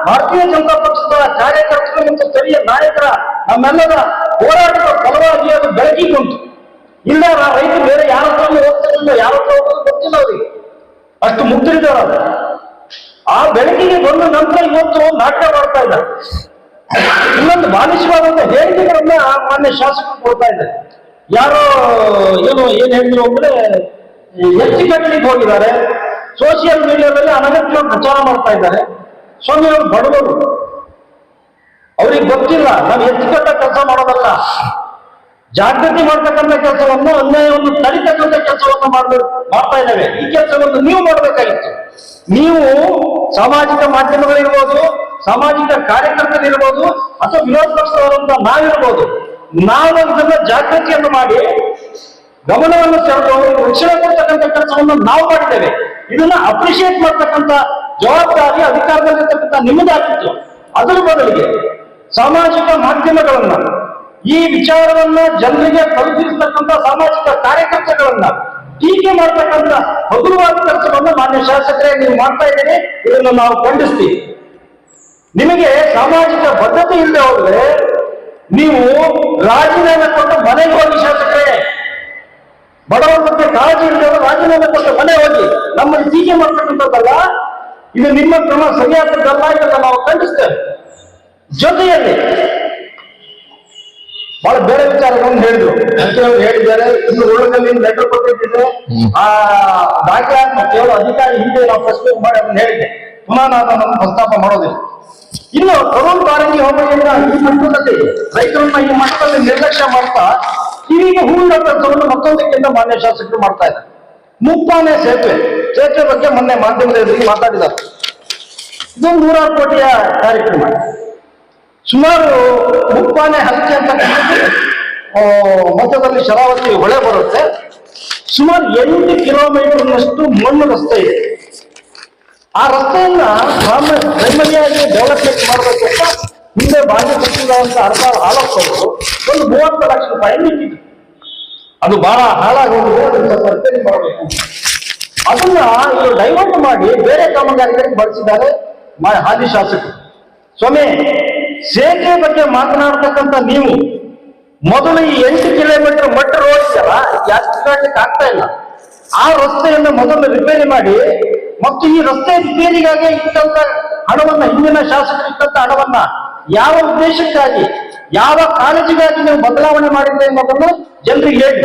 ಭಾರತೀಯ ಜನತಾ ಪಕ್ಷದ ಕಾರ್ಯಕರ್ತರು ಮತ್ತು ಸ್ಥಳೀಯ ನಾಯಕರ ನಮ್ಮೆಲ್ಲರ ಹೋರಾಟದ ಫಲವಾಗಿ ಅದು ಬೆಳಕಿಗೆ ಬಂತು. ಇಲ್ಲ ರೈತರು ಬೇರೆ ಯಾರ ಹತ್ರ ಹೋಗ್ತಿರಲಿಲ್ಲ, ಯಾರ ಹತ್ರ ಹೋಗೋದು ಗೊತ್ತಿಲ್ಲ ಅವರಿಗೆ, ಅಷ್ಟು ಮುಗ್ಧರಿದ್ದಾರೆ. ಆ ಬೆಳಕಿಗೆ ಬಂದ ನಂತರ ಇವತ್ತು ನಾಟ್ಯ ಮಾಡ್ತಾ ಇದ್ದಾರೆ. ಇನ್ನೊಂದು ಬಾಲಿಶವಾದಂತ ಹೇಳಿಕೆಗಳನ್ನ ಮಾನ್ಯ ಶಾಸಕರು ಕೊಡ್ತಾ ಇದ್ದಾರೆ. ಯಾರೋ ಏನ್ ಹೇಳಿದ್ರು ಅಂದ್ರೆ ಎತ್ತಿ ಕಟ್ಟಲಿಕ್ಕೆ ಹೋಗಿದ್ದಾರೆ, ಸೋಷಿಯಲ್ ಮೀಡಿಯಾದಲ್ಲಿ ಅನಗತ್ಯವಾಗಿ ಪ್ರಚಾರ ಮಾಡ್ತಾ ಇದ್ದಾರೆ. ಸ್ವಾಮಿ ಅವರು ಬಡವರು, ಅವ್ರಿಗೆ ಗೊತ್ತಿಲ್ಲ ನಾವು ಎತ್ತಿ ಕಟ್ಟ ಕೆಲಸ ಮಾಡೋದಲ್ಲ, ಜಾಗೃತಿ ಮಾಡ್ತಕ್ಕಂಥ ಕೆಲಸವನ್ನು, ಅನ್ಯಾಯವನ್ನು ತಡಿತಕ್ಕಂಥ ಕೆಲಸವನ್ನು ಮಾಡ್ತಾ ಇದ್ದೇವೆ. ಈ ಕೆಲಸವನ್ನು ನೀವು ಮಾಡಬೇಕಾಗಿತ್ತು. ನೀವು ಸಾಮಾಜಿಕ ಮಾಧ್ಯಮಗಳಿರ್ಬೋದು, ಸಾಮಾಜಿಕ ಕಾರ್ಯಕರ್ತರಿರ್ಬೋದು, ಅಥವಾ ವಿರೋಧ ಪಕ್ಷದವರಂತ ನಾವಿರ್ಬೋದು, ನಾವು ಇದನ್ನ ಜಾಗೃತಿಯನ್ನು ಮಾಡಿ ಗಮನವನ್ನು ಸೆಳೆದು ರಕ್ಷಣೆ ಕೊಡ್ತಕ್ಕಂಥ ಕೆಲಸವನ್ನು ನಾವು ಮಾಡಿದ್ದೇವೆ. ಇದನ್ನ ಅಪ್ರಿಶಿಯೇಟ್ ಮಾಡ್ತಕ್ಕಂಥ ಜವಾಬ್ದಾರಿ ಅಧಿಕಾರದಲ್ಲಿರ್ತಕ್ಕಂಥ ನಿಮ್ಮದಾಗಿತ್ತು. ಅದರ ಬದಲಿಗೆ ಸಾಮಾಜಿಕ ಮಾಧ್ಯಮಗಳನ್ನ, ಈ ವಿಚಾರವನ್ನ ಜನರಿಗೆ ತಲುಪಿಸತಕ್ಕಂಥ ಸಾಮಾಜಿಕ ಕಾರ್ಯಕರ್ತಗಳನ್ನ ಟೀಕೆ ಮಾಡ್ತಕ್ಕಂಥ ಹಗುರವಾದ ಕೆಲಸವನ್ನ ಮಾನ್ಯ ಶಾಸಕರೇ ನೀವು ಮಾಡ್ತಾ ಇದ್ದೀರಿ. ಇದನ್ನು ನಾವು ಖಂಡಿಸ್ತೀವಿ. ನಿಮಗೆ ಸಾಮಾಜಿಕ ಬದ್ಧತೆ ಇಲ್ಲದೆ ಹೋದ್ರೆ ನೀವು ರಾಜೀನಾಮೆ ಕೊಟ್ಟು ಮನೆಗೆ ಹೋಗಿ. ಶಾಸಕರೇ, ಬಡವರ ಬಗ್ಗೆ ಕಾಳಜಿ ಇಲ್ಲದೆ ರಾಜೀನಾಮೆ ಕೊಟ್ಟು ಮನೆ ಹೋಗಿ. ನಮ್ಮಲ್ಲಿ ಟೀಕೆ ಮಾಡ್ತಕ್ಕಂಥದ್ದಲ್ಲ, ಇದು ನಿಮ್ಮ ಕ್ರಮ ಸರಿಯಾದದ್ದಲ್ಲ, ಇದನ್ನ ನಾವು ಖಂಡಿಸ್ತೇವೆ. ಜೊತೆಯಲ್ಲಿ ಬಹಳ ಬೇರೆ ವಿಚಾರಗಳನ್ನು ಹೇಳಿದ್ರು. ಹೇಳಿದ್ದಾರೆ, ಇನ್ನು ಉಳ್ಳದಲ್ಲಿ ಲೆಟರ್ ಕೊಟ್ಟಿದ್ದೆ, ಆ ದಾಖಲಾತಿ ಕೇವಲ ಅಧಿಕಾರಿ ಹಿಂದೆ ನಾವು ಪ್ರಶ್ನೆ ಮಾಡಿ ಅದನ್ನು ಹೇಳಿದ್ದೆ. ಪುನಃ ನಾನು ಅದನ್ನು ಪ್ರಸ್ತಾಪ ಮಾಡೋದಿಲ್ಲ. ಇನ್ನು ತರುಣ್ ಬಾರಂಗಿ ಹೋಬಳಿಯಿಂದ ಈ ಮಟ್ಟದಲ್ಲಿ ರೈತರನ್ನ ಈ ಮಟ್ಟದಲ್ಲಿ ನಿರ್ಲಕ್ಷ್ಯ ಮಾಡ್ತಾ ಕಿವಿಗೆ ಹೂವಿನ ಕೆಲಸವನ್ನು ಮತ್ತೊಂದಕ್ಕಿಂತ ಮಾನ್ಯ ಶಾಸಕರು ಮಾಡ್ತಾ ಇದ್ದಾರೆ. ಮುಪ್ಪಾನೆ ಸೇತುವೆ ಬಗ್ಗೆ ಮೊನ್ನೆ ಮಾಧ್ಯಮದಲ್ಲಿ ಮಾತಾಡಿದ್ದಾರೆ. ಇದು 100 ಕೋಟಿಯ ಕಾರ್ಯಕ್ರಮ. ಸುಮಾರು ಮುಪ್ಪಾನೆ ಹಲಕೆ ಅಂತ ಮಧ್ಯದಲ್ಲಿ ಶರಾವತಿ ಹೊಳೆ ಬರುತ್ತೆ. ಸುಮಾರು 8 ಕಿಲೋಮೀಟರ್ನಷ್ಟು ಮಣ್ಣು ರಸ್ತೆ ಇದೆ. ಆ ರಸ್ತೆಯನ್ನ ಪ್ರೈಮರಿಯಾಗಿ ಡೆವಲಪ್ಮೆಂಟ್ ಮಾಡಬೇಕು ಅಂತ ಹಿಂದೆ ಬಾಂಗ್ಯ ಸಚಿವರಾದಂತ ಆಲೋಚನೆ ಒಂದು 30 ಲಕ್ಷ ರೂಪಾಯಿ ನಿಂತಿದೆ. ಅದು ಬಹಳ ಹಾಳಾಗೋಗಿದೆ, ಅದನ್ನು ಸ್ವಲ್ಪ ರಿಪೇರಿ ಮಾಡಬೇಕು. ಅದನ್ನ ಇವರು ಡೈವರ್ಟ್ ಮಾಡಿ ಬೇರೆ ಕಾಮಗಾರಿಗಳಿಗೆ ಬಳಸಿದ್ದಾರೆ ಹಾಲಿ ಶಾಸಕರು. ಸ್ವಾಮಿ, ಸೇತುವೆ ಬಗ್ಗೆ ಮಾತನಾಡ್ತಕ್ಕಂಥ ನೀವು ಮೊದಲು ಈ 8 ಕಿಲೋಮೀಟರ್ ಮಟ್ಟ ರೋಡ್ ಇದೆಯಲ್ಲ, ಯಾಕೆ ಆಗ್ತಾ ಇಲ್ಲ, ಆ ರಸ್ತೆಯನ್ನು ಮೊದಲು ರಿಪೇರಿ ಮಾಡಿ, ಮತ್ತು ಈ ರಸ್ತೆ ರಿಪೇರಿಗಾಗಿ ಇಟ್ಟಂತ ಹಣವನ್ನ, ಹಿಂದಿನ ಶಾಸಕರು ಇಟ್ಟಂತ ಹಣವನ್ನ ಯಾವ ಉದ್ದೇಶಕ್ಕಾಗಿ, ಯಾವ ಕಾಳಜಿಗಾಗಿ ನೀವು ಬದಲಾವಣೆ ಮಾಡಿದ್ದೆ ಅನ್ನೋದನ್ನು ಜನರಿಗೆ ಹೇಳಿ.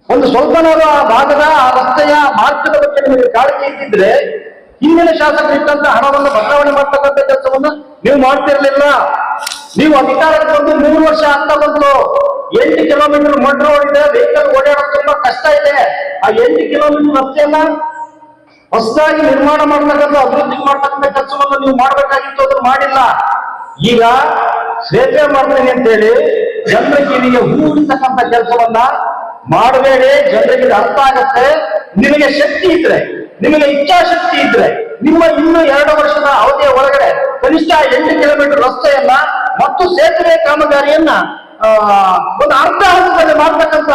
ಒಂದು ಸ್ವಲ್ಪನಾದ್ರೂ ಆ ಭಾಗದ, ಆ ರಸ್ತೆಯ ಮಾರ್ಗದ ಬಗ್ಗೆ ನಿಮಗೆ ಕಾಳಜಿ ಇದ್ದಿದ್ರೆ ಹಿಂದಿನ ಶಾಸಕರು ಇಟ್ಟಂತ ಹಣವನ್ನು ಬದಲಾವಣೆ ಮಾಡ್ತಕ್ಕಂಥ ಕೆಲಸವನ್ನು ನೀವು ಮಾಡ್ತಿರ್ಲಿಲ್ಲ. ನೀವು ಅಧಿಕಾರಕ್ಕೆ ಬಂದು 3 ವರ್ಷ ಆಗ್ತಾ ಬಂತು. 8 ಕಿಲೋಮೀಟರ್ ಮಡ್ ರೋಡ್ ಇದೆ, ವೆಹಿಕಲ್ ಓಡಾಡೋದು ತುಂಬಾ ಕಷ್ಟ ಇದೆ. ಆ 8 ಕಿಲೋಮೀಟರ್ ರಸ್ತೆಯನ್ನ ಹೊಸದಾಗಿ ನಿರ್ಮಾಣ ಮಾಡ್ತಕ್ಕಂಥ, ಅಭಿವೃದ್ಧಿ ಮಾಡ್ತಕ್ಕಂಥ ಕೆಲಸವನ್ನು ನೀವು ಮಾಡ್ಬೇಕಾಗಿತ್ತು, ಅದನ್ನು ಮಾಡಿಲ್ಲ. ಈಗ ಸೇತುವೆ ಮಾಡ್ತೀನಿ ಅಂತೇಳಿ ಜನರ ಕಿವಿಗೆ ಹೂಡಿರ್ತಕ್ಕಂಥ ಕೆಲಸವನ್ನ ಮಾಡಬೇಡಿ. ಜನರಿಗೆ ಅರ್ಥ ಆಗತ್ತೆ. ನಿಮಗೆ ಶಕ್ತಿ ಇದ್ರೆ, ನಿಮಗೆ ಇಚ್ಛಾಶಕ್ತಿ ಇದ್ರೆ, ನಿಮ್ಮ ಇನ್ನೂ 2 ವರ್ಷದ ಅವಧಿಯ ಒಳಗಡೆ ಕನಿಷ್ಠ 8 ಕಿಲೋಮೀಟರ್ ರಸ್ತೆಯನ್ನ ಮತ್ತು ಸೇತುವೆ ಕಾಮಗಾರಿಯನ್ನ ಒಂದು ಅರ್ಧ ಹಂತದಲ್ಲಿ ಮಾಡ್ತಕ್ಕಂಥ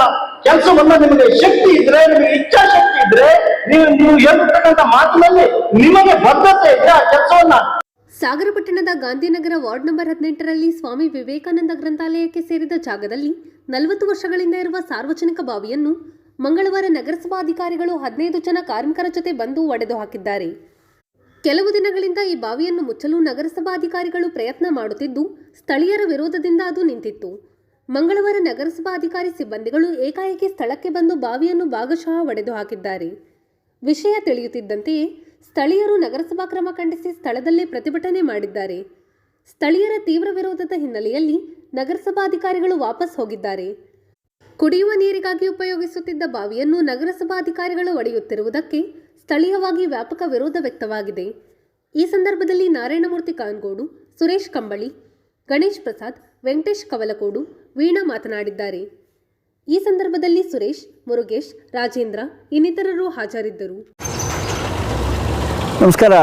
ಕೆಲಸವನ್ನ ನಿಮಗೆ ಶಕ್ತಿ ಇದ್ರೆ, ನಿಮಗೆ ಇಚ್ಛಾಶಕ್ತಿ ಇದ್ರೆ, ನೀವು ಹೇಳ್ತಕ್ಕಂಥ ಮಾತಿನಲ್ಲಿ ನಿಮಗೆ ಬದ್ಧತೆ ಇದ್ರೆ ಆ ಕೆಲಸವನ್ನ. ಸಾಗರ ಪಟ್ಟಣದ ಗಾಂಧಿನಗರ ವಾರ್ಡ್ ನಂಬರ್ 18ರಲ್ಲಿ ಸ್ವಾಮಿ ವಿವೇಕಾನಂದ ಗ್ರಂಥಾಲಯಕ್ಕೆ ಸೇರಿದ ಜಾಗದಲ್ಲಿ 40 ವರ್ಷಗಳಿಂದ ಇರುವ ಸಾರ್ವಜನಿಕ ಬಾವಿಯನ್ನು ಮಂಗಳವಾರ ನಗರಸಭಾಧಿಕಾರಿಗಳು 15 ಜನ ಕಾರ್ಮಿಕರ ಜೊತೆ ಬಂದು ಒಡೆದು ಹಾಕಿದ್ದಾರೆ. ಕೆಲವು ದಿನಗಳಿಂದ ಈ ಬಾವಿಯನ್ನು ಮುಚ್ಚಲು ನಗರಸಭಾಧಿಕಾರಿಗಳು ಪ್ರಯತ್ನ ಮಾಡುತ್ತಿದ್ದು, ಸ್ಥಳೀಯರ ವಿರೋಧದಿಂದ ಅದು ನಿಂತಿತ್ತು. ಮಂಗಳವಾರ ನಗರಸಭಾಧಿಕಾರಿ ಸಿಬ್ಬಂದಿಗಳು ಏಕಾಏಕಿ ಸ್ಥಳಕ್ಕೆ ಬಂದು ಬಾವಿಯನ್ನು ಭಾಗಶಃ ಒಡೆದು ಹಾಕಿದ್ದಾರೆ. ವಿಷಯ ತಿಳಿಯುತ್ತಿದ್ದಂತೆಯೇ ಸ್ಥಳೀಯರು ನಗರಸಭಾ ಕ್ರಮ ಖಂಡಿಸಿ ಸ್ಥಳದಲ್ಲೇ ಪ್ರತಿಭಟನೆ ಮಾಡಿದ್ದಾರೆ. ಸ್ಥಳೀಯರ ತೀವ್ರ ವಿರೋಧದ ಹಿನ್ನೆಲೆಯಲ್ಲಿ ನಗರಸಭಾಧಿಕಾರಿಗಳು ವಾಪಸ್ ಹೋಗಿದ್ದಾರೆ. ಕುಡಿಯುವ ನೀರಿಗಾಗಿ ಉಪಯೋಗಿಸುತ್ತಿದ್ದ ಬಾವಿಯನ್ನು ನಗರಸಭಾಧಿಕಾರಿಗಳು ಒಡೆಯುತ್ತಿರುವುದಕ್ಕೆ ಸ್ಥಳೀಯವಾಗಿ ವ್ಯಾಪಕ ವಿರೋಧ ವ್ಯಕ್ತವಾಗಿದೆ. ಈ ಸಂದರ್ಭದಲ್ಲಿ ನಾರಾಯಣಮೂರ್ತಿ ಕಾನ್ಗೋಡು, ಸುರೇಶ್ ಕಂಬಳಿ, ಗಣೇಶ್ ಪ್ರಸಾದ್, ವೆಂಕಟೇಶ್ ಕವಲಕೋಡು, ವೀಣಾ ಮಾತನಾಡಿದ್ದಾರೆ. ಈ ಸಂದರ್ಭದಲ್ಲಿ ಸುರೇಶ್, ಮುರುಗೇಶ್, ರಾಜೇಂದ್ರ ಇನ್ನಿತರರು ಹಾಜರಿದ್ದರು. ನಮಸ್ಕಾರ.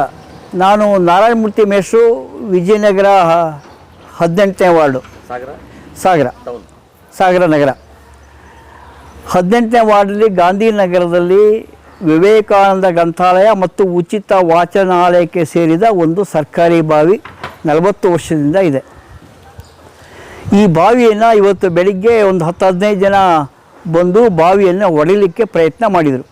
ನಾನು ನಾರಾಯಣಮೂರ್ತಿ ಮೇಷ್ರು, ವಿಜಯನಗರ 18ನೇ ವಾರ್ಡು, ಸಾಗರ ನಗರ. 18ನೇ ವಾರ್ಡಲ್ಲಿ ಗಾಂಧಿನಗರದಲ್ಲಿ ವಿವೇಕಾನಂದ ಗ್ರಂಥಾಲಯ ಮತ್ತು ಉಚಿತ ವಾಚನಾಲಯಕ್ಕೆ ಸೇರಿದ ಒಂದು ಸರ್ಕಾರಿ ಬಾವಿ 40 ವರ್ಷದಿಂದ ಇದೆ. ಈ ಬಾವಿಯನ್ನು ಇವತ್ತು ಬೆಳಿಗ್ಗೆ ಒಂದು 10-15 ಜನ ಬಂದು ಬಾವಿಯನ್ನು ಒಡೆಯಲಿಕ್ಕೆ ಪ್ರಯತ್ನ ಮಾಡಿದರು.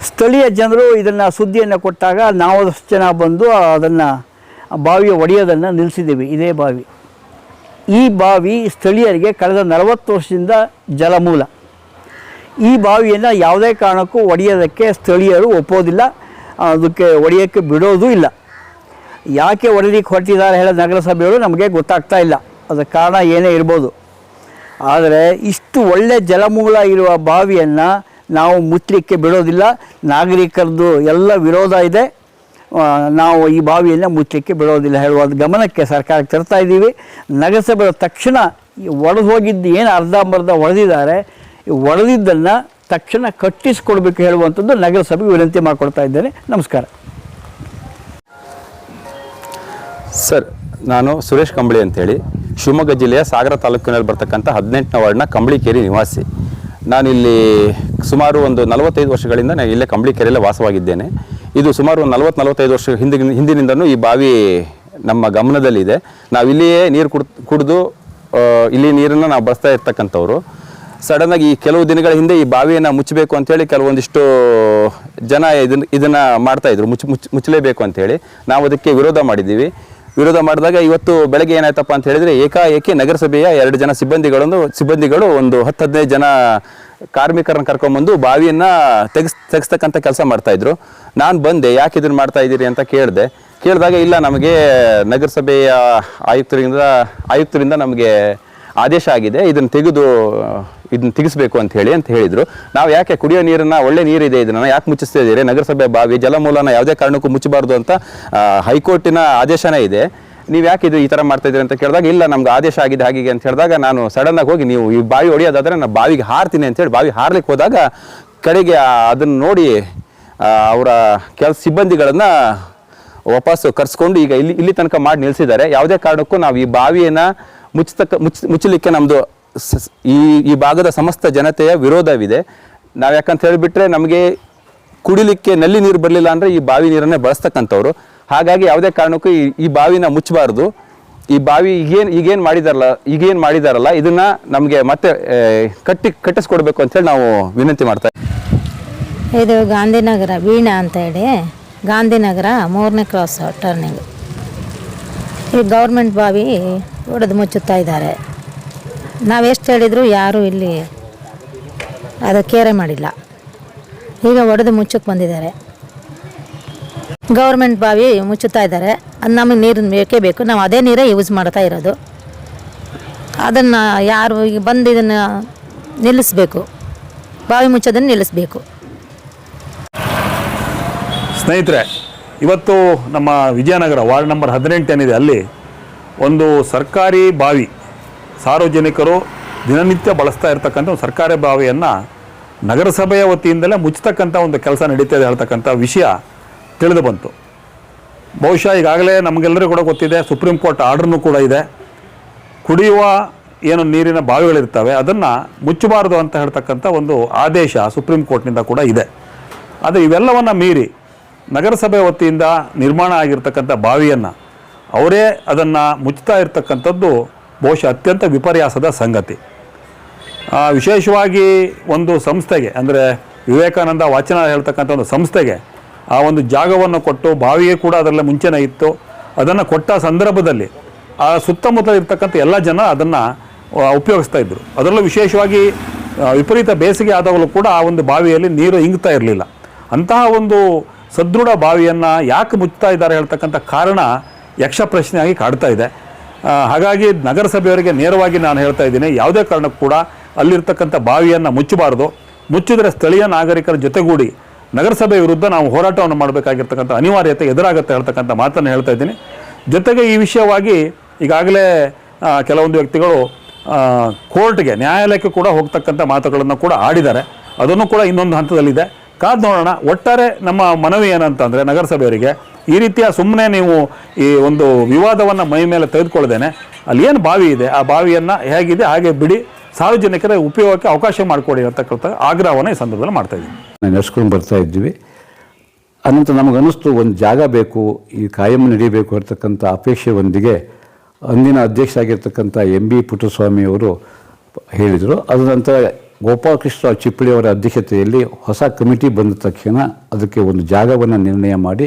ಸ್ಥಳೀಯ ಜನರು ಇದನ್ನು ಸುದ್ದಿಯನ್ನು ಕೊಟ್ಟಾಗ ನಾವು 10 ಜನ ಬಂದು ಅದನ್ನು ಬಾವಿಯ ಒಡೆಯೋದನ್ನು ನಿಲ್ಲಿಸಿದ್ದೀವಿ. ಇದೇ ಬಾವಿ. ಈ ಬಾವಿ ಸ್ಥಳೀಯರಿಗೆ ಕಳೆದ 40 ವರ್ಷದಿಂದ ಜಲಮೂಲ. ಈ ಬಾವಿಯನ್ನು ಯಾವುದೇ ಕಾರಣಕ್ಕೂ ಒಡೆಯೋದಕ್ಕೆ ಸ್ಥಳೀಯರು ಒಪ್ಪೋದಿಲ್ಲ, ಅದಕ್ಕೆ ಒಡೆಯೋಕ್ಕೆ ಬಿಡೋದೂ ಇಲ್ಲ. ಯಾಕೆ ಒಡೆಯಲಿಕ್ಕೆ ಹೊರಟಿದ್ದಾರೆ ಹೇಳೋ ನಗರಸಭೆಯವರು ನಮಗೆ ಗೊತ್ತಾಗ್ತಾ ಇಲ್ಲ. ಅದಕ್ಕೆ ಕಾರಣ ಏನೇ ಇರ್ಬೋದು. ಆದರೆ ಇಷ್ಟು ಒಳ್ಳೆ ಜಲಮೂಲ ಇರುವ ಬಾವಿಯನ್ನು ನಾವು ಮುಚ್ಚಲಿಕ್ಕೆ ಬಿಡೋದಿಲ್ಲ. ನಾಗರಿಕರದ್ದು ಎಲ್ಲ ವಿರೋಧ ಇದೆ. ನಾವು ಈ ಬಾವಿಯನ್ನು ಮುಚ್ಚಲಿಕ್ಕೆ ಬಿಡೋದಿಲ್ಲ ಹೇಳುವ ಗಮನಕ್ಕೆ ಸರ್ಕಾರಕ್ಕೆ ತರ್ತಾ ಇದ್ದೀವಿ. ನಗರಸಭೆ ತಕ್ಷಣ ಒಡೆದು ಹೋಗಿದ್ದು ಏನು ಅರ್ಧಂಬರ್ಧ ಒಡೆದಿದ್ದಾರೆ, ಒಡೆದಿದ್ದನ್ನು ತಕ್ಷಣ ಕಟ್ಟಿಸಿಕೊಡ್ಬೇಕು ಹೇಳುವಂಥದ್ದು ನಗರಸಭೆಗೆ ವಿನಂತಿ ಮಾಡಿಕೊಡ್ತಾ ಇದ್ದೇನೆ. ನಮಸ್ಕಾರ ಸರ್. ನಾನು ಸುರೇಶ್ ಕಂಬಳಿ ಅಂತೇಳಿ ಶಿವಮೊಗ್ಗ ಜಿಲ್ಲೆಯ ಸಾಗರ ತಾಲೂಕಿನಲ್ಲಿ ಬರ್ತಕ್ಕಂಥ 18ನೇ ವಾರ್ಡ್ನ ಕಂಬಳಿಕೆರೆ ನಿವಾಸಿ. ನಾನಿಲ್ಲಿ ಸುಮಾರು ಒಂದು 45 ವರ್ಷಗಳಿಂದ ನಾನು ಇಲ್ಲೇ ಕಂಬಳಿಕೆರೆಯಲ್ಲೇ ವಾಸವಾಗಿದ್ದೇನೆ. ಇದು ಸುಮಾರು ಒಂದು 40-45 ವರ್ಷ ಹಿಂದಿನಿಂದನೂ ಈ ಬಾವಿ ನಮ್ಮ ಗಮನದಲ್ಲಿದೆ. ನಾವು ಇಲ್ಲಿಯೇ ನೀರು ಕುಡಿದು ಇಲ್ಲಿ ನೀರನ್ನು ನಾವು ಬಳಸ್ತಾ ಇರ್ತಕ್ಕಂಥವ್ರು. ಸಡನ್ನಾಗಿ ಈ ಕೆಲವು ದಿನಗಳ ಹಿಂದೆ ಈ ಬಾವಿಯನ್ನು ಮುಚ್ಚಬೇಕು ಅಂತೇಳಿ ಕೆಲವೊಂದಿಷ್ಟು ಜನ ಇದನ್ನು ಮಾಡ್ತಾಯಿದ್ರು, ಮುಚ್ಚಲೇಬೇಕು ಅಂಥೇಳಿ. ನಾವು ಅದಕ್ಕೆ ವಿರೋಧ ಮಾಡಿದ್ದೀವಿ. ವಿರೋಧ ಮಾಡಿದಾಗ ಇವತ್ತು ಬೆಳಗ್ಗೆ ಏನಾಯ್ತಪ್ಪ ಅಂತ ಹೇಳಿದರೆ, ಏಕಾಏಕಿ ನಗರಸಭೆಯ 2 ಜನ ಸಿಬ್ಬಂದಿಗಳು ಒಂದು 10-15 ಜನ ಕಾರ್ಮಿಕರನ್ನು ಕರ್ಕೊಂಡ್ಬಂದು ಬಾವಿಯನ್ನು ತೆಗೆಸ್ತಕ್ಕಂಥ ಕೆಲಸ ಮಾಡ್ತಾಯಿದ್ರು. ನಾನು ಬಂದೆ, ಯಾಕೆ ಇದನ್ನು ಮಾಡ್ತಾ ಇದ್ದೀರಿ ಅಂತ ಕೇಳಿದಾಗ ಇಲ್ಲ, ನಮಗೆ ನಗರಸಭೆಯ ಆಯುಕ್ತರಿಂದ ನಮಗೆ ಆದೇಶ ಆಗಿದೆ, ಇದನ್ನು ತೆಗಿಸ್ಬೇಕು ಅಂತ ಹೇಳಿದರು. ನಾವು ಯಾಕೆ ಕುಡಿಯೋ ನೀರನ್ನು, ಒಳ್ಳೆ ನೀರಿದೆ, ಇದನ್ನು ಯಾಕೆ ಮುಚ್ಚಿಸ್ತಾ ಇದ್ದೀರಿ? ನಗರಸಭೆ ಬಾವಿ ಜಲಮೂಲನ ಯಾವುದೇ ಕಾರಣಕ್ಕೂ ಮುಚ್ಚಬಾರ್ದು ಅಂತ ಹೈಕೋರ್ಟಿನ ಆದೇಶನೇ ಇದೆ. ನೀವು ಯಾಕೆ ಈ ಥರ ಮಾಡ್ತಾ ಇದ್ದೀರಿ ಅಂತ ಕೇಳಿದಾಗ ಇಲ್ಲ, ನಮ್ಗೆ ಆದೇಶ ಆಗಿದೆ ಹಾಗೆ ಅಂತ ಹೇಳಿದಾಗ, ನಾನು ಸಡನ್ನಾಗಿ ಹೋಗಿ ನೀವು ಈ ಬಾವಿ ಹೊಡೆಯೋದಾದರೆ ನಾನು ಬಾವಿಗೆ ಹಾರ್ತೀನಿ ಅಂತೇಳಿ ಬಾವಿ ಹಾರ್ಲಿಕ್ಕೆ ಹೋದಾಗ ಕಡೆಗೆ ಅದನ್ನು ನೋಡಿ ಅವರ ಸಿಬ್ಬಂದಿಗಳನ್ನು ವಾಪಸ್ಸು ಕರೆಸ್ಕೊಂಡು ಈಗ ಇಲ್ಲಿ ತನಕ ಮಾಡಿ ನಿಲ್ಲಿಸಿದ್ದಾರೆ. ಯಾವುದೇ ಕಾರಣಕ್ಕೂ ನಾವು ಈ ಬಾವಿಯನ್ನು ಮುಚ್ಚಲಿಕ್ಕೆ ನಮ್ಮದು ಈ ಭಾಗದ ಸಮಸ್ತ ಜನತೆಯ ವಿರೋಧವಿದೆ. ನಾವು ಯಾಕಂತ ಹೇಳಿಬಿಟ್ರೆ, ನಮಗೆ ಕುಡಿಲಿಕ್ಕೆ ನಲ್ಲಿ ನೀರು ಬರಲಿಲ್ಲ ಅಂದರೆ ಈ ಬಾವಿ ನೀರನ್ನೇ ಬಳಸ್ತಕ್ಕಂಥವ್ರು. ಹಾಗಾಗಿ ಯಾವುದೇ ಕಾರಣಕ್ಕೂ ಈ ಬಾವಿನ ಮುಚ್ಚಬಾರ್ದು. ಈ ಬಾವಿ ಈಗೇನು ಮಾಡಿದಾರಲ್ಲ ಇದನ್ನು ನಮಗೆ ಮತ್ತೆ ಕಟ್ಟಿಸ್ಕೊಡ್ಬೇಕು ಅಂತೇಳಿ ನಾವು ವಿನಂತಿ ಮಾಡ್ತಾ ಇದ್ದೀವಿ. ಇದು ಗಾಂಧಿನಗರ ವೀಣಾ ಅಂತ ಹೇಳಿ, ಗಾಂಧಿನಗರ 3ನೇ ಕ್ರಾಸ್ ಟರ್ನಿಂಗ್. ಈ ಗೌರ್ಮೆಂಟ್ ಬಾವಿ ಒಡೆದು ಮುಚ್ಚುತ್ತಾ ಇದ್ದಾರೆ. ನಾವೆಷ್ಟು ಹೇಳಿದ್ರು ಯಾರೂ ಇಲ್ಲಿ ಅದು ಕೇರೆ ಮಾಡಿಲ್ಲ. ಈಗ ಒಡೆದು ಮುಚ್ಚಕ್ಕೆ ಬಂದಿದ್ದಾರೆ. ಗೌರ್ಮೆಂಟ್ ಬಾವಿ ಮುಚ್ಚುತ್ತಾ ಇದ್ದಾರೆ. ಅದು ನಮಗೆ ನೀರು ಬೇಕೇ ಬೇಕು. ನಾವು ಅದೇ ನೀರೇ ಯೂಸ್ ಮಾಡ್ತಾ ಇರೋದು. ಅದನ್ನು ಯಾರು ಈಗ ಬಂದು ಇದನ್ನು ನಿಲ್ಲಿಸಬೇಕು, ಬಾವಿ ಮುಚ್ಚೋದನ್ನು ನಿಲ್ಲಿಸಬೇಕು. ಸ್ನೇಹಿತರೆ, ಇವತ್ತು ನಮ್ಮ ವಿಜಯನಗರ ವಾರ್ಡ್ ನಂಬರ್ 18 ಏನಿದೆ, ಅಲ್ಲಿ ಒಂದು ಸರ್ಕಾರಿ ಬಾವಿ, ಸಾರ್ವಜನಿಕರು ದಿನನಿತ್ಯ ಬಳಸ್ತಾ ಇರ್ತಕ್ಕಂಥ ಒಂದು ಸರ್ಕಾರಿ ಬಾವಿಯನ್ನು ನಗರಸಭೆಯ ವತಿಯಿಂದಲೇ ಮುಚ್ಚತಕ್ಕಂಥ ಒಂದು ಕೆಲಸ ನಡೀತಾ ಇದೆ ಹೇಳ್ತಕ್ಕಂಥ ವಿಷಯ ತಿಳಿದು ಬಂತು. ಬಹುಶಃ ಈಗಾಗಲೇ ನಮಗೆಲ್ಲರಿಗೂ ಕೂಡ ಗೊತ್ತಿದೆ, ಸುಪ್ರೀಂ ಕೋರ್ಟ್ ಆರ್ಡ್ರೂ ಕೂಡ ಇದೆ. ಕುಡಿಯುವ ಏನು ನೀರಿನ ಬಾವಿಗಳಿರ್ತವೆ ಅದನ್ನು ಮುಚ್ಚಬಾರದು ಅಂತ ಹೇಳ್ತಕ್ಕಂಥ ಒಂದು ಆದೇಶ ಸುಪ್ರೀಂ ಕೋರ್ಟ್ನಿಂದ ಕೂಡ ಇದೆ. ಆದರೆ ಇವೆಲ್ಲವನ್ನು ಮೀರಿ ನಗರಸಭೆ ವತಿಯಿಂದ ನಿರ್ಮಾಣ ಆಗಿರ್ತಕ್ಕಂಥ ಬಾವಿಯನ್ನು ಅವರೇ ಅದನ್ನು ಮುಚ್ತಾ ಇರ್ತಕ್ಕಂಥದ್ದು ಬಹುಶಃ ಅತ್ಯಂತ ವಿಪರ್ಯಾಸದ ಸಂಗತಿ. ವಿಶೇಷವಾಗಿ ಒಂದು ಸಂಸ್ಥೆಗೆ ಅಂದರೆ ವಿವೇಕಾನಂದ ವಾಚನಾಲಯ ಹೇಳ್ತಕ್ಕಂಥ ಒಂದು ಸಂಸ್ಥೆಗೆ ಆ ಒಂದು ಜಾಗವನ್ನು ಕೊಟ್ಟು, ಬಾವಿಯೇ ಕೂಡ ಅದರಲ್ಲೇ ಮುಂಚೆನೇ ಇತ್ತು, ಅದನ್ನು ಕೊಟ್ಟ ಸಂದರ್ಭದಲ್ಲಿ ಆ ಸುತ್ತಮುತ್ತ ಇರ್ತಕ್ಕಂಥ ಎಲ್ಲ ಜನ ಅದನ್ನು ಉಪಯೋಗಿಸ್ತಾ ಇದ್ದರು. ಅದರಲ್ಲೂ ವಿಶೇಷವಾಗಿ ವಿಪರೀತ ಬೇಸಿಗೆ ಆದಾಗಲೂ ಕೂಡ ಆ ಒಂದು ಬಾವಿಯಲ್ಲಿ ನೀರು ಇಂಗ್ತಾ ಇರಲಿಲ್ಲ. ಅಂತಹ ಒಂದು ಸದೃಢ ಬಾವಿಯನ್ನು ಯಾಕೆ ಮುಚ್ತಾ ಇದ್ದಾರೆ ಹೇಳ್ತಕ್ಕಂಥ ಕಾರಣ ಯಕ್ಷ ಪ್ರಶ್ನೆಯಾಗಿ ಕಾಡ್ತಾ ಇದೆ. ಹಾಗಾಗಿ ನಗರಸಭೆಯವರಿಗೆ ನೇರವಾಗಿ ನಾನು ಹೇಳ್ತಾ ಇದ್ದೀನಿ, ಯಾವುದೇ ಕಾರಣಕ್ಕೂ ಕೂಡ ಅಲ್ಲಿರ್ತಕ್ಕಂಥ ಬಾವಿಯನ್ನು ಮುಚ್ಚಬಾರ್ದು. ಮುಚ್ಚಿದರೆ ಸ್ಥಳೀಯ ನಾಗರಿಕರ ಜೊತೆಗೂಡಿ ನಗರಸಭೆ ವಿರುದ್ಧ ನಾವು ಹೋರಾಟವನ್ನು ಮಾಡಬೇಕಾಗಿರ್ತಕ್ಕಂಥ ಅನಿವಾರ್ಯತೆ ಎದುರಾಗುತ್ತೆ ಹೇಳ್ತಕ್ಕಂಥ ಮಾತನ್ನು ಹೇಳ್ತಾ ಇದ್ದೀನಿ. ಜೊತೆಗೆ ಈ ವಿಷಯವಾಗಿ ಈಗಾಗಲೇ ಕೆಲವೊಂದು ವ್ಯಕ್ತಿಗಳು ಕೋರ್ಟ್ಗೆ, ನ್ಯಾಯಾಲಯಕ್ಕೆ ಕೂಡ ಹೋಗ್ತಕ್ಕಂಥ ಮಾತುಗಳನ್ನು ಕೂಡ ಆಡಿದ್ದಾರೆ. ಅದನ್ನು ಕೂಡ ಇನ್ನೊಂದು ಹಂತದಲ್ಲಿದೆ, ಕಾದು ನೋಡೋಣ. ಒಟ್ಟಾರೆ ನಮ್ಮ ಮನವಿ ಏನಂತಂದರೆ ನಗರಸಭೆಯವರಿಗೆ, ಈ ರೀತಿಯ ಸುಮ್ಮನೆ ನೀವು ಈ ಒಂದು ವಿವಾದವನ್ನು ಮೈ ಮೇಲೆ ತೆಗೆದುಕೊಳ್ಳದೇನೆ ಅಲ್ಲಿ ಏನು ಬಾವಿ ಇದೆ ಆ ಬಾವಿಯನ್ನು ಹೇಗಿದೆ ಹಾಗೆ ಬಿಡಿ, ಸಾರ್ವಜನಿಕರ ಉಪಯೋಗಕ್ಕೆ ಅವಕಾಶ ಮಾಡಿಕೊಡಿ ಅಂತಕ್ಕಂಥ ಆಗ್ರಹವನ್ನು ಈ ಸಂದರ್ಭದಲ್ಲಿ ಮಾಡ್ತಾ ಇದ್ದೀವಿ. ನಡೆಸ್ಕೊಂಡು ಬರ್ತಾ ಇದ್ದೀವಿ. ಅನಂತರ ನಮಗನ್ನಿಸ್ತು ಒಂದು ಜಾಗ ಬೇಕು, ಈ ಕಾಯಂ ನಡೀಬೇಕು ಇರ್ತಕ್ಕಂಥ ಅಪೇಕ್ಷೆಯೊಂದಿಗೆ ಅಂದಿನ ಅಧ್ಯಕ್ಷರಾಗಿರ್ತಕ್ಕಂಥ MB ಪುಟ್ಟಸ್ವಾಮಿಯವರು ಹೇಳಿದರು. ಅದ ನಂತರ ಗೋಪಾಲಕೃಷ್ಣ ಚಿಪ್ಪಳಿಯವರ ಅಧ್ಯಕ್ಷತೆಯಲ್ಲಿ ಹೊಸ ಕಮಿಟಿ ಬಂದ ತಕ್ಷಣ ಅದಕ್ಕೆ ಒಂದು ಜಾಗವನ್ನು ನಿರ್ಣಯ ಮಾಡಿ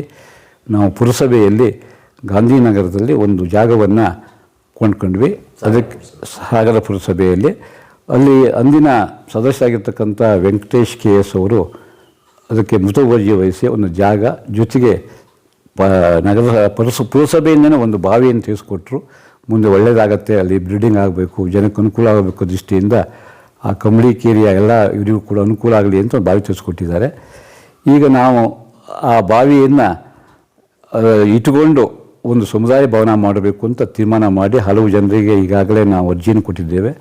ನಾವು ಪುರಸಭೆಯಲ್ಲಿ ಗಾಂಧಿನಗರದಲ್ಲಿ ಒಂದು ಜಾಗವನ್ನು ಕೊಂಡ್ಕೊಂಡ್ವಿ. ಅದಕ್ಕೆ ಸಾಗರ ಪುರಸಭೆಯಲ್ಲಿ ಅಲ್ಲಿ ಅಂದಿನ ಸದಸ್ಯರಾಗಿರ್ತಕ್ಕಂಥ ವೆಂಕಟೇಶ್ KS ಅವರು ಅದಕ್ಕೆ ಮುತುವರ್ಜಿ ವಹಿಸಿ ಒಂದು ಜಾಗ, ಜೊತೆಗೆ ಪುರಸಭೆಯಿಂದನೇ ಒಂದು ಬಾವಿಯನ್ನು ತಿಳಿಸ್ಕೊಟ್ರು. ಮುಂದೆ ಒಳ್ಳೆಯದಾಗತ್ತೆ, ಅಲ್ಲಿ ಬ್ರೀಡಿಂಗ್ ಆಗಬೇಕು, ಜನಕ್ಕೆ ಅನುಕೂಲ ಆಗಬೇಕು ದೃಷ್ಟಿಯಿಂದ ಆ ಕಂಬಳಿ ಕೇರಿಯ ಎಲ್ಲ ಇವರಿಗೂ ಕೂಡ ಅನುಕೂಲ ಆಗಲಿ ಅಂತ ಒಂದು ಬಾವಿ ತಿಳಿಸ್ಕೊಟ್ಟಿದ್ದಾರೆ. ಈಗ ನಾವು ಆ ಬಾವಿಯನ್ನು ಇಟ್ಟುಕೊಂಡು ಒಂದು ಸಮುದಾಯ ಭವನ ಮಾಡಬೇಕು ಅಂತ ತೀರ್ಮಾನ ಮಾಡಿ ಹಲವು ಜನರಿಗೆ ಈಗಾಗಲೇ ನಾವು ಅರ್ಜಿಯನ್ನು ಕೊಟ್ಟಿದ್ದೇವೆ.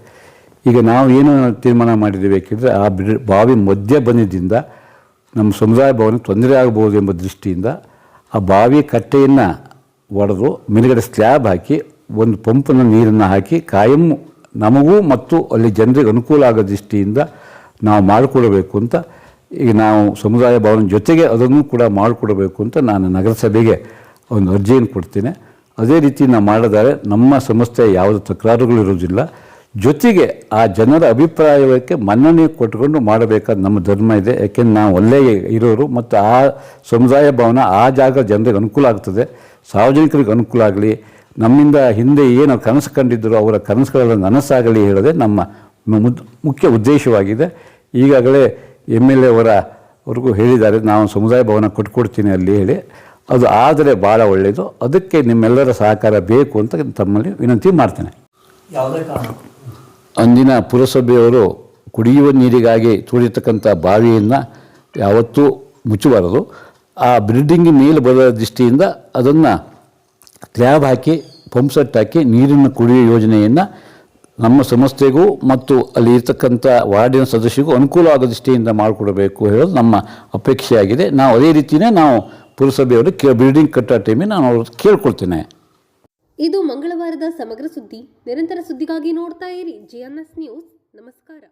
ಈಗ ನಾವು ಏನು ತೀರ್ಮಾನ ಮಾಡಿದ್ದೇವೆ ಏಕೆಂದರೆ ಆ ಬಾವಿ ಮಧ್ಯ ಬಂದಿದ್ದರಿಂದ ನಮ್ಮ ಸಮುದಾಯ ಭವನ ತೊಂದರೆ ಆಗಬಹುದು ಎಂಬ ದೃಷ್ಟಿಯಿಂದ ಆ ಬಾವಿ ಕಟ್ಟೆಯನ್ನು ಒಡೆದು ಮೇಲುಗಡೆ ಸ್ಲ್ಯಾಬ್ ಹಾಕಿ ಒಂದು ಪಂಪನ್ನು ನೀರನ್ನು ಹಾಕಿ ಕಾಯಂ ನಮಗೂ ಮತ್ತು ಅಲ್ಲಿ ಜನರಿಗೆ ಅನುಕೂಲ ಆಗೋ ದೃಷ್ಟಿಯಿಂದ ನಾವು ಮಾಡಿಕೊಡಬೇಕು ಅಂತ ಈಗ ನಾವು ಸಮುದಾಯ ಭವನ ಜೊತೆಗೆ ಅದನ್ನು ಕೂಡ ಮಾಡಿಕೊಡಬೇಕು ಅಂತ ನಾನು ನಗರಸಭೆಗೆ ಒಂದು ಅರ್ಜಿಯನ್ನು ಕೊಡ್ತೇನೆ. ಅದೇ ರೀತಿ ನಾವು ಮಾಡಿದರೆ ನಮ್ಮ ಸಂಸ್ಥೆ ಯಾವುದೇ ತಕರಾರುಗಳಿರೋದಿಲ್ಲ. ಜೊತೆಗೆ ಆ ಜನರ ಅಭಿಪ್ರಾಯಕ್ಕೆ ಮನ್ನಣೆ ಕೊಟ್ಟುಕೊಂಡು ಮಾಡಬೇಕಾದ ನಮ್ಮ ಧರ್ಮ ಇದೆ. ಯಾಕೆಂದ್ರೆ ನಾವು ಅಲ್ಲೇ ಇರೋರು ಮತ್ತು ಆ ಸಮುದಾಯ ಭವನ ಆ ಜಾಗ ಜನರಿಗೆ ಅನುಕೂಲ ಆಗ್ತದೆ, ಸಾರ್ವಜನಿಕರಿಗೆ ಅನುಕೂಲ ಆಗಲಿ, ನಮ್ಮಿಂದ ಹಿಂದೆ ಏನು ಕನಸು ಕಂಡಿದ್ದರು ಅವರ ಕನಸುಗಳೆಲ್ಲ ನನಸಾಗಲಿ ಹೇಳೋದೇ ನಮ್ಮ ಮುಖ್ಯ ಉದ್ದೇಶವಾಗಿದೆ. ಈಗಾಗಲೇ MLA ಅವರವರೆಗೂ ಹೇಳಿದ್ದಾರೆ, ನಾವು ಸಮುದಾಯ ಭವನ ಕೊಟ್ಕೊಡ್ತೀನಿ ಅಲ್ಲಿ ಹೇಳಿ. ಅದು ಆದರೆ ಭಾಳ ಒಳ್ಳೆಯದು. ಅದಕ್ಕೆ ನಿಮ್ಮೆಲ್ಲರ ಸಹಕಾರ ಬೇಕು ಅಂತ ತಮ್ಮಲ್ಲಿ ವಿನಂತಿ ಮಾಡ್ತೇನೆ. ಯಾವುದೇ ಕಾರಣ ಅಂದಿನ ಪುರಸಭೆಯವರು ಕುಡಿಯುವ ನೀರಿಗಾಗಿ ತೋಡಿರ್ತಕ್ಕಂಥ ಬಾವಿಯನ್ನು ಯಾವತ್ತೂ ಮುಚ್ಚಬಾರದು. ಆ ಬಿಲ್ಡಿಂಗ್ ಮೇಲೆ ಬರೋ ದೃಷ್ಟಿಯಿಂದ ಅದನ್ನು ಸ್ಲ್ಯಾಬ್ ಹಾಕಿ ಪಂಪ್ ಸೆಟ್ ಹಾಕಿ ನೀರಿನ ಕುಡಿಯುವ ಯೋಜನೆಯನ್ನು ನಮ್ಮ ಸಂಸ್ಥೆಗೂ ಮತ್ತು ಅಲ್ಲಿ ಇರ್ತಕ್ಕಂಥ ವಾರ್ಡಿನ ಸದಸ್ಯರಿಗೂ ಅನುಕೂಲ ಆಗೋ ದೃಷ್ಟಿಯಿಂದ ಮಾಡಿಕೊಡಬೇಕು ಹೇಳೋದು ನಮ್ಮ ಅಪೇಕ್ಷೆಯಾಗಿದೆ. ನಾವು ಅದೇ ರೀತಿಯೇ ನಾವು ಪುರಸಭೆಯವರು ಬಿಲ್ಡಿಂಗ್ ಕಟ್ಟೋ ಟೈಮಿಗೆ ನಾನು ಅವ್ರು ಕೇಳ್ಕೊಳ್ತೇನೆ. ಇದು ಮಂಗಳವಾರದ ಸಮಗ್ರ ಸುದ್ದಿ. ನಿರಂತರ ಸುದ್ದಿಗಾಗಿ ನೋಡ್ತಾ ಇರಿ GNS ನ್ಯೂಸ್. ನಮಸ್ಕಾರ.